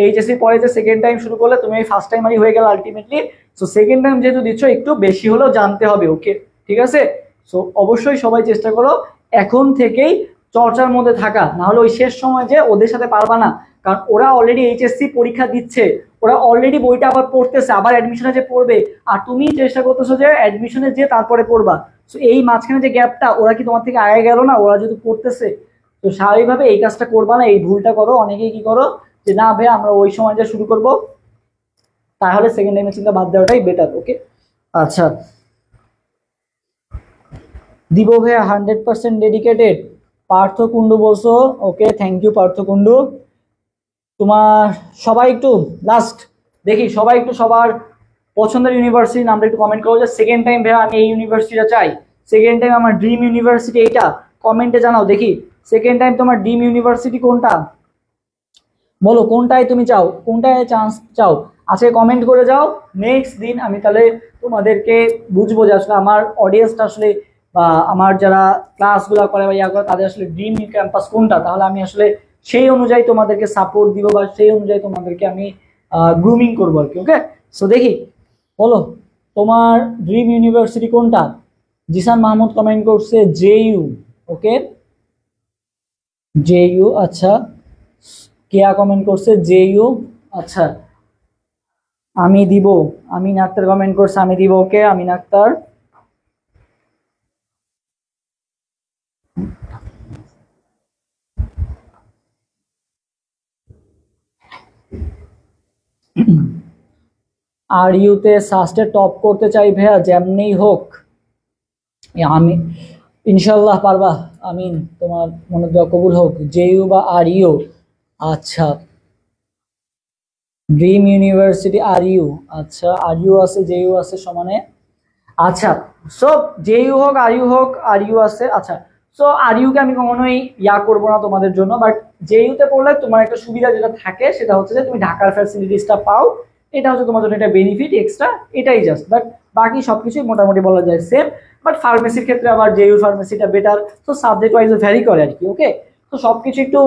Speaker 1: এইচএসসি পরে যে সেকেন্ড টাইম শুরু করলে তুমি এই ফার্স্ট টাইমারই হয়ে গেল আলটিমেটলি। সো সেকেন্ড টাইম যেহেতু দিচ্ছ একটু বেশি হলেও জানতে হবে। ওকে, ঠিক আছে, সো অবশ্যই সবাই চেষ্টা করো এখন থেকেই চর্চার মধ্যে থাকা, না হলে ওই শেষ সময় যে ওদের সাথে পারবা না, কারণ ওরা অলরেডি এইচএসসি পরীক্ষা দিচ্ছে, ওরা অলরেডি বইটা আবার পড়তেছে, আবার অ্যাডমিশনে যে পড়বে, আর তুমি চেষ্টা করতেছো যে অ্যাডমিশনে যে তারপরে পড়বা। সো এই মাঝখানে যে গ্যাপটা, ওরা কি তোমার থেকে আগে গেল না? ওরা যদি পড়তেছে, তো স্বাভাবিকভাবে এই কাজটা করবা না, এই ভুলটা করো। অনেকেই কি করো যে না ভাই আমরা ওই সময় যে শুরু করব, তাহলে সেকেন্ড টাইমের চিন্তা বাদ দেওয়াটাই বেটার। ওকে, আচ্ছা দিব ভাইয়া 100% ডেডিকেটেড, পার্থ কুন্ডু বলছো। ওকে, থ্যাংক ইউ পার্থ কুন্ডু। তোমার সবাই একটু লাস্ট দেখি, সবাই একটু সবার পছন্দের ইউনিভার্সিটির নামটা একটু কমেন্ট করো যে সেকেন্ড টাইম ভাইয়া আমি এই ইউনিভার্সিটিটা চাই, সেকেন্ড টাইম আমার ড্রিম ইউনিভার্সিটি এইটা, কমেন্টে জানাও দেখি সেকেন্ড টাইম তোমার ড্রিম ইউনিভার্সিটি কোনটা, বলো কোনটায় তুমি চাও, কোনটায় চান্স চাও, আজকে কমেন্ট করে যাও। নেক্সট দিন আমি তাহলে তোমাদেরকে বুঝবো যে আসলে আমার অডিয়েন্সটা আসলে বা আমার যারা ক্লাসগুলো করে বা করে তাদের আসলে ড্রিম ক্যাম্পাস কোনটা, তাহলে আমি আসলে সেই অনুযায়ী তোমাদেরকে সাপোর্ট দিব বা সেই অনুযায়ী তোমাদেরকে আমি গ্রুমিং করবো আর কি। ওকে, সো দেখি বলো তোমার ড্রিম ইউনিভার্সিটি কোনটা। জিসান মাহমুদ কমেন্ট করছে জেইউ। ওকে, জেইউ, আচ্ছা কেয়া কমেন্ট করছে জেইউ। আচ্ছা আমি দিব। আমিন আক্তার কমেন্ট করছে আমি দিব। ওকে আমিন আক্তার। আর ইউতে সাস্টে টপ করতে চাই ভাইয়া, যেমনি হোক। আমি ইনশাল্লাহ পারবা। আমিন, তোমার মনে দোয়া কবুল হোক। জেইউ বা আর ইউ? আচ্ছা, ড্রিম ইউনিভার্সিটি আর ইউ। আচ্ছা, আর ইউ আছে, জেইউ আছে সমানে। আচ্ছা, সো জেইউ হোক আর ইউ আছে। আচ্ছা, সো আর ইউকে আমি কখনোই করবো না তোমাদের জন্য, বাট জেইউতে পড়লে তোমার একটা সুবিধা যেটা থাকে সেটা হচ্ছে যে তুমি ঢাকার ফ্যাসিলিটিসটা পাও। এটা হচ্ছে তোমার জন্য একটা বেনিফিট এক্সট্রা, এটাই জাস্ট। বাট বাকি সবকিছুই মোটামুটি বলা যায় সেম। বাট ফার্মেসির ক্ষেত্রে আবার জেইউ ফার্মেসিটা বেটার। তো সাবজেক্ট ওয়াইজ ভ্যারি করে আর কি। ওকে, তো সবকিছু একটু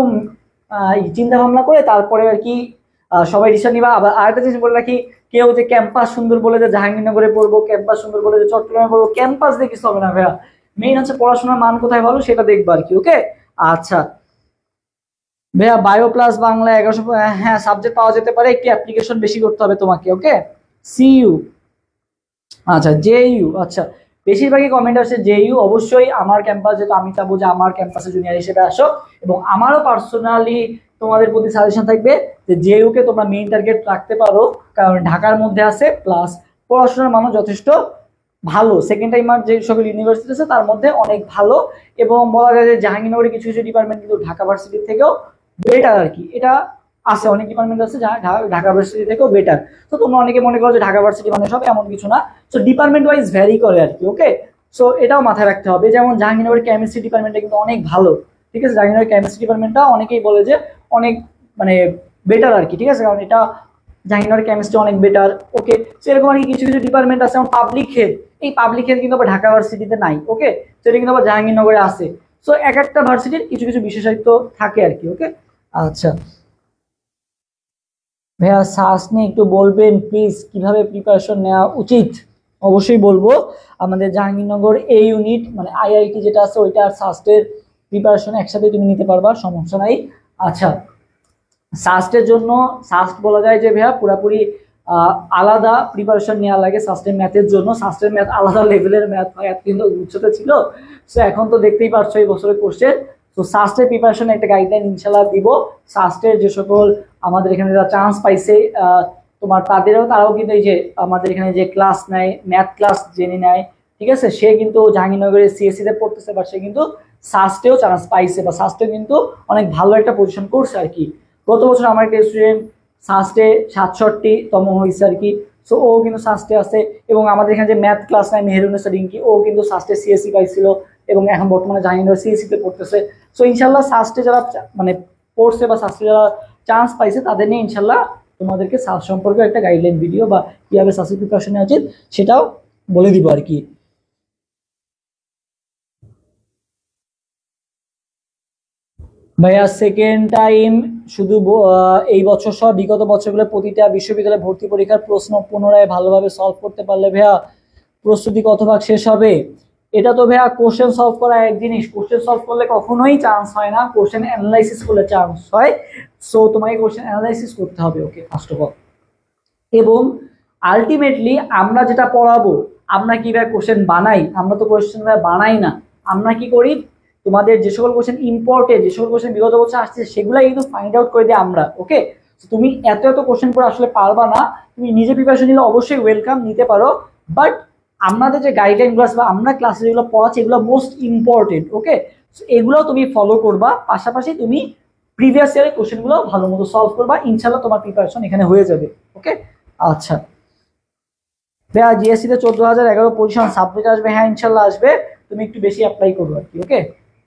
Speaker 1: চিন্তা ভাবনা করে তারপরে আর কি সবাই ডিসিশন নিবা। আবার আরেকটা জিনিস বলে রাখি, কেউ যে ক্যাম্পাস সুন্দর বলে যে জাহাঙ্গীরনগরে পড়বো, ক্যাম্পাস সুন্দর বলে যে চট্টগ্রামে পড়বো, ক্যাম্পাস দিয়ে কিছু হবে না ভাইয়া। মেইন হচ্ছে পড়াশোনার মান কোথায় ভালো সেটা দেখবো আর কি। ওকে, আচ্ছা ভাইয়া, বায়ো প্লাস বাংলা 1100। হ্যাঁ, সাবজেক্ট পাওয়া যেতে পারে, একটি অ্যাপ্লিকেশন বেশি করতে হবে তোমাকে। ওকে, সিইউ। আচ্ছা, জেইউ। আচ্ছা, বেশিরভাগই কমেন্ট আসছে জেইউ। অবশ্যই আমার ক্যাম্পাস, যেহেতু আমি চাবো যে আমার ক্যাম্পাসে জুনিয়র হিসেবে আসো, এবং আমারও পার্সোনালি তোমাদের প্রতি সাজেশন থাকবে যে জেইউ কে তোমরা মেইন টার্গেট রাখতে পারো, কারণ ঢাকার মধ্যে আছে, প্লাস পড়াশোনার মানও যথেষ্ট ভালো। সেকেন্ড টাইমার যে সকল ইউনিভার্সিটি আছে তার মধ্যে অনেক ভালো, এবং বলা যায় যে জাহাঙ্গীরনগরের কিছু কিছু ডিপার্টমেন্ট কিন্তু ঢাকা ভার্সিটির থেকেও বেটার আর কি। এটা আছে, অনেক ডিপার্টমেন্ট আছে যা ঢাকা ভার্সিটি থেকেও বেটার। তো তোমরা অনেকে মনে করো যে ঢাকা ভার্সিটি মানে সব, এমন কিছু না। সো ডিপার্টমেন্ট ওয়াইজ ভ্যারি করে আর কি। ওকে, সো এটাও মাথায় রাখতে হবে। যেমন জাহাঙ্গীরনগরের কেমিস্ট্রি ডিপার্টমেন্টটা কিন্তু অনেক ভালো, ঠিক আছে। জাহাঙ্গীরনগরের কেমিস্ট্রি ডিপার্টমেন্টটা অনেকেই বলে যে অনেক মানে বেটার আর কি, ঠিক আছে, কারণ এটা জাহাঙ্গীরনগরের কেমিস্ট্রি অনেক বেটার। ওকে, সেরকম আর কি কিছু কিছু ডিপার্টমেন্ট আছে, যেমন পাবলিক হেলথ। এই পাবলিক হেলথ কিন্তু আবার ঢাকা ভার্সিটিতে নাই। ওকে, সেটা কিন্তু আবার জাহাঙ্গীরনগরে আছে। সো এক একটা ভার্সিটির কিছু কিছু বিশেষত্ব থাকে আর কি। ওকে, আচ্ছা ভাইয়া, সাস নিয়ে একটু বলবেন প্লিজ, কিভাবে প্রিপারেশন নেওয়া উচিত? অবশ্যই বলবো। আমাদের জাহাঙ্গীরনগর এই ইউনিট মানে আইআইটি যেটা আছে ওইটা আর সাস্টের প্রিপারেশন একসাথে তুমি নিতে পারবা, সমস্যা নাই। আচ্ছা, সাস্টের জন্য সাস্ট বলা যায় যে ভাইয়া পুরাপুরি আলাদা প্রিপারেশন নেওয়া লাগে সাস্টের ম্যাথের জন্য। সাস্টের ম্যাথ আলাদা লেভেলের ম্যাথ হয়, এত কিন্তু উচ্চতা ছিল। সো এখন তো দেখতেই পারছো এই বছরের কোর্সের। তো সাস্টের প্রিপারেশন একটা গাইডলাইন ইনশাল্লাহ দিব। সাস্টের যে সকল আমাদের এখানে যারা চান্স পাইছে তোমার তারাও কিন্তু এই যে আমাদের এখানে যে ক্লাস নেয়, ম্যাথ ক্লাস জেনে নেয়, ঠিক আছে, সে কিন্তু জাহাঙ্গীরনগরের সিএসসি তে পড়তেছে, বা সে কিন্তু সাস্টেও চান্স পাইছে, বা সাস্টেও কিন্তু অনেক ভালো একটা পজিশন করছে আর কি। গত বছর আমার একটা স্টুডেন্ট সাস্টে 67তম হয়েছে আর কি। সো ও কিন্তু সাস্টে আছে, এবং আমাদের এখানে যে ম্যাথ ক্লাস নেয় মেহেরুন্নেসা রিঙ্কি, ও কিন্তু সাস্টে সিএসসি পাইছিল, এবং এখন বর্তমানে জাহাঙ্গীরনগর সিএসসি তে পড়তেছে। সো ইনশাল্লাহ সাস্টে যারা মানে পড়ছে বা সাস্টে যারা চান্স পাইছে তাদের নিয়ে ইনশাল্লাহ তোমাদেরকে সাস্ট সম্পর্কে একটা গাইডলাইন ভিডিও বা কিভাবে সাস্টের প্রিপারেশন নেওয়া উচিত সেটাও বলে দিব আর কি। ভাইয়া, সেকেন্ড টাইম শুধু এই বছর সহ বিগত বছরগুলো প্রতিটা বিশ্ববিদ্যালয়ে ভর্তি পরীক্ষার প্রশ্ন পুনরায় ভালোভাবে সলভ করতে পারলে ভাইয়া প্রস্তুতি কত ভাগ শেষ হবে? এটা তো ভাইয়া কোশ্চেন সলভ করা এক জিনিস, কোশ্চেন সলভ করলে কখনোই চান্স হয় না, কোশ্চেন অ্যানালাইসিস করলে চান্স হয়। সো তোমাকে কোশ্চেন অ্যানালাইসিস করতে হবে। ওকে, ফার্স্ট অফ অল, এবং আলটিমেটলি আমরা যেটা পড়াবো, আমরা কিভাবে কোশ্চেন বানাই, আমরা তো কোশ্চেন বানাই না। আমরা কি করি, তোমাদের যে সকল কোশ্চেন ইম্পর্টেন্ট, যে সকল কোশ্চেন বিগত বছর আসছে সেগুলাই কিন্তু ফাইন্ড আউট করে দিই আমরা। ওকে, তুমি এত এত কোশ্চেন পড়ে আসলে পারবা না, তুমি নিজে প্রিপারেশন নিলে অবশ্যই ওয়েলকাম, নিতে পারো। বাট আমাদের যে গাইডলাইন গুলো বা আমরা ক্লাসে যেগুলো পড়াচ্ছি এগুলো মোস্ট ইম্পর্টেন্ট। ওকে, এগুলো তুমি ফলো করবা, পাশাপাশি তুমি প্রিভিয়াস ইয়ারের কোশ্চেনগুলো ভালো মতো সলভ করবা, ইনশাল্লাহ তোমার প্রিপারেশন এখানে হয়ে যাবে। ওকে, আচ্ছা ভাইয়া, জিএসসি তে 14,011 পজিশন সাবজেক্ট আসবে। হ্যাঁ ইনশাল্লাহ আসবে, তুমি একটু বেশি অ্যাপ্লাই করবো আর কি। ওকে,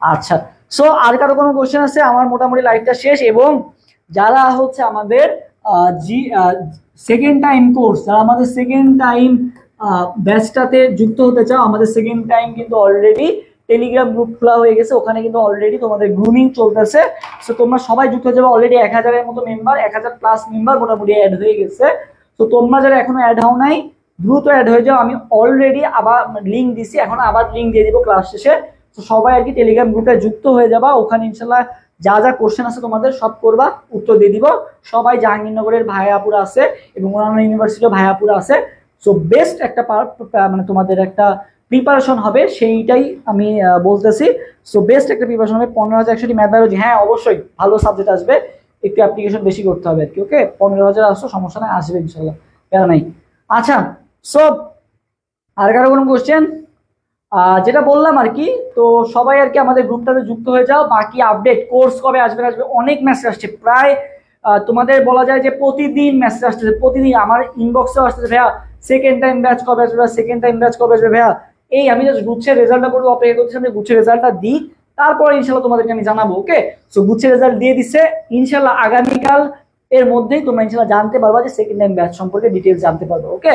Speaker 1: আচ্ছা, সো আর কারো কোনো কোশ্চেন আছে? আমার মোটামুটি লাইফটা শেষ। এবং যারা হচ্ছে আমাদের সেকেন্ড টাইম কোর্স, যারা আমাদের সেকেন্ড টাইম ব্যাচটাতে যুক্ত হতে চাও, আমাদের সেকেন্ড টাইম কিন্তু অলরেডি টেলিগ্রাম গ্রুপ খোলা হয়ে গেছে, ওখানে কিন্তু অলরেডি তোমাদের গ্রুমিং চলতেছে। সো তোমরা সবাই যুক্ত হয়ে যাবে। অলরেডি 1000-এর মতো মেম্বার, 1000 প্লাস মেম্বার মোটামুটি অ্যাড হয়ে গেছে। তো তোমরা যারা এখনো অ্যাড হও নাই, দ্রুত অ্যাড হয়ে যাও। আমি অলরেডি আবার লিঙ্ক দিছি, এখন আবার লিঙ্ক দিয়ে দিব ক্লাস শেষে। তো সবাই আর কি টেলিগ্রাম গ্রুপে যুক্ত হয়ে যাবা, ওখানে ইনশাল্লাহ যা যা কোশ্চেন আছে তোমাদের সব করবা, উত্তর দিয়ে দিব। সবাই জাহাঙ্গীরনগরের ভাইয়াপুরা আছে এবং অন্যান্য ইউনিভার্সিটিও ভাইয়াপুরা আছে। সো বেস্ট একটা মানে তোমাদের একটা প্রিপারেশন হবে, সেইটাই আমি বলতেছি। সো বেস্ট একটা প্রিপারেশন হবে। 15,100 ম্যাথ বায়োলজি, হ্যাঁ অবশ্যই ভালো সাবজেক্ট আসবে, একটু অ্যাপ্লিকেশন বেশি করতে হবে আর কি। ওকে, 15,000 আসছো, সমস্যা নাই, আসবে ইনশাল্লাহ, প্যারা নাই। আচ্ছা, সো আর কারো কোনো কোশ্চেন? যেটা বললাম আর কি, তো সবাই আর কি আমাদের গ্রুপটাতে যুক্ত হয়ে যাও। বাকি আপডেট কোর্স কবে আসবে আসবে, অনেক মেসেজ আসছে প্রায়, তোমাদের বলা যায় যে প্রতিদিন মেসেজ আসতেছে, প্রতিদিন আমার ইনবক্সেও আসতেছে, ভাইয়া সেকেন্ড টাইম ব্যাচ কবে আসবে, সেকেন্ড টাইম ব্যাচ কবে আসবে ভাইয়া। এই আমি জাস্ট গুচ্ছের রেজাল্টটা পড়বো, অপেক্ষা করতেছি আমি গুচ্ছের রেজাল্টটা দিই, তারপর ইনশাল্লাহ তোমাদেরকে আমি জানাবো। ওকে, সো গুচ্ছের রেজাল্ট দিয়ে দিচ্ছে, ইনশাল্লাহ আগামীকাল এর মধ্যেই তোমরা ইনশাল্লাহ জানতে পারবা যে সেকেন্ড টাইম ব্যাচ সম্পর্কে ডিটেলস জানতে পারবে। ওকে,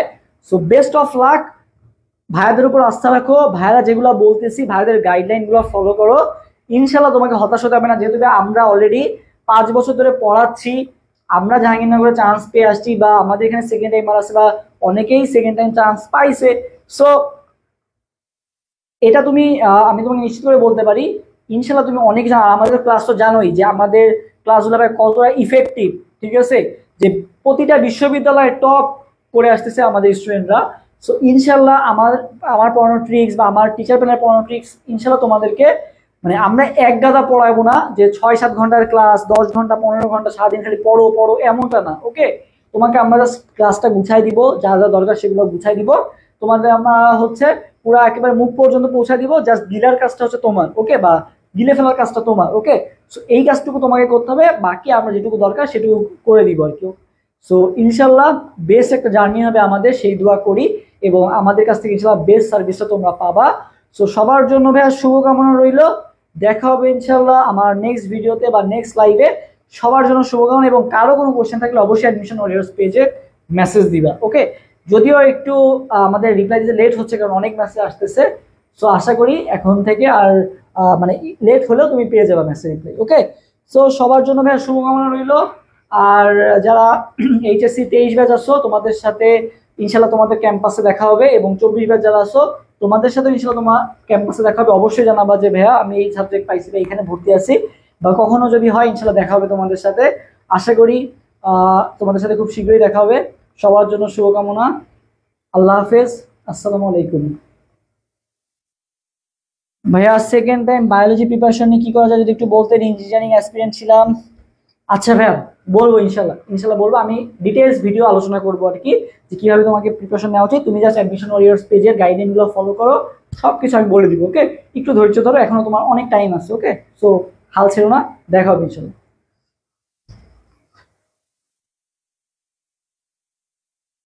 Speaker 1: সো বেস্ট অফ লাক, ভাইয়াদের উপর আস্থা রাখো, ভাইয়ারা যেগুলো বলতেছি ভাইয়াদের গাইডলাইন গুলো ফলো করো, ইনশাল্লাহ তোমাকে হতাশ হতে হবে না। যেহেতু আমরা অলরেডি 5 বছর ধরে পড়াচ্ছি, আমরা জাহাঙ্গীরনগরে চান্স পেয়ে আসছি, বা আমাদের এখানে সেকেন্ড টাইমার আছে, বা অনেকেই সেকেন্ড টাইম চান্স পাইছে। সো এটা তুমি আমি তোমাকে নিশ্চিত করে বলতে পারি, ইনশাল্লাহ তুমি অনেক জানো। আমাদের ক্লাস তো জানোই যে আমাদের ক্লাসগুলো কতটা ইফেক্টিভ, ঠিক আছে, যে প্রতিটা বিশ্ববিদ্যালয়ে টপ করে আসতেছে আমাদের স্টুডেন্টরা। সো ইনশাল্লাহ আমার আমার পড়ানো ট্রিক্স বা আমার টিচার প্যানেল পড়ানো ট্রিক্স ইনশাল্লাহ তোমাদেরকে, মানে আমরা এক গাদা পড়াবো না যে 6-7 ঘন্টার ক্লাস, 10 ঘন্টা 15 ঘন্টা সারাদিন খালি পড়ো পড়ো, এমনটা না। ওকে, তোমাকে আমরা জাস্ট ক্লাসটা গুছাই দিব, যা যা দরকার সেগুলো গুছাই দিব, তোমাদের আমরা হচ্ছে পুরো একেবারে মুখ পর্যন্ত পৌঁছা দিব, জাস্ট গিলার কাজটা হচ্ছে তোমার। ওকে, বা গিলে ফেলার কাজটা তোমার। ওকে, সো এই কাজটুকু তোমাকে করতে হবে, বাকি আমরা যেটুকু দরকার সেটুকু করে দিব আর কি। সো ইনশাল্লাহ বেস্ট একটা জার্নি হবে আমাদের, সেই দোয়া করি, এবং আমাদের কাছ থেকে ইনশাল্লাহ বেস্ট সার্ভিসটা তোমরা পাবা। সো সবার জন্য ভাইয়া শুভকামনা রইল, দেখা হবে ইনশাল্লাহ আমার নেক্সট ভিডিওতে বা নেক্সট লাইভে। সবার জন্য শুভকামনা, এবং কারো কোনো কোশ্চেন থাকলে অবশ্যই অ্যাডমিশন ওয়ারিয়র্স পেজে মেসেজ দিবা। ওকে, যদিও একটু আমাদের রিপ্লাই দিতে লেট হচ্ছে কারণ অনেক মেসেজ আসতেছে। সো আশা করি এখন থেকে আর মানে লেট হলেও তুমি পেয়ে যাবে মেসেজ রিপ্লাই। ওকে, সো সবার জন্য ভাইয়া শুভকামনা রইল। আর যারা এইচএসসি 23 ব্যাচ আসো, তোমাদের সাথে ইনশাল্লাহ তোমাদের ক্যাম্পাসে দেখা হবে, এবং 24 ব্যাচ যারা আসো তোমাদের সাথে ইনশাল্লাহ তোমার ক্যাম্পাসে দেখা হবে। অবশ্যই জানাবা যে ভাইয়া আমি এই সাবজেক্ট পাইছি বা এখানে ভর্তি আছি, বা কখনো যদি হয় ইনশাল্লাহ দেখা হবে তোমাদের সাথে। আশা করি তোমাদের সাথে খুব শীঘ্রই দেখা হবে। সবার জন্য শুভকামনা। আল্লাহ হাফেজ, আসসালামু আলাইকুম। ভাইয়া সেকেন্ড টাইম বায়োলজি প্রিপারেশন নিয়ে কি করা যায় যদি একটু বলতেন, ইঞ্জিনিয়ারিং অ্যাসপিরেন্ট ছিলাম। আচ্ছা ভাইয়া, বলবো ইনশাল্লাহ, ইনশাল্লাহ বলবো, আমি ডিটেলস ভিডিও আলোচনা করবো আর কি, যে কিভাবে তোমাকে প্রিপারেশন নেওয়া উচিত। তুমি জাস্ট অ্যাডমিশন ওয়ারিয়র্স পেজের গাইডলাইনগুলো ফলো করো, সবকিছু আমি বলে দিব। ওকে, একটু ধৈর্য ধরো, এখনো তোমার অনেক টাইম আছে। ওকে, সো হাল ছেড়ো না, দেখা হবে ইনশাল্লাহ।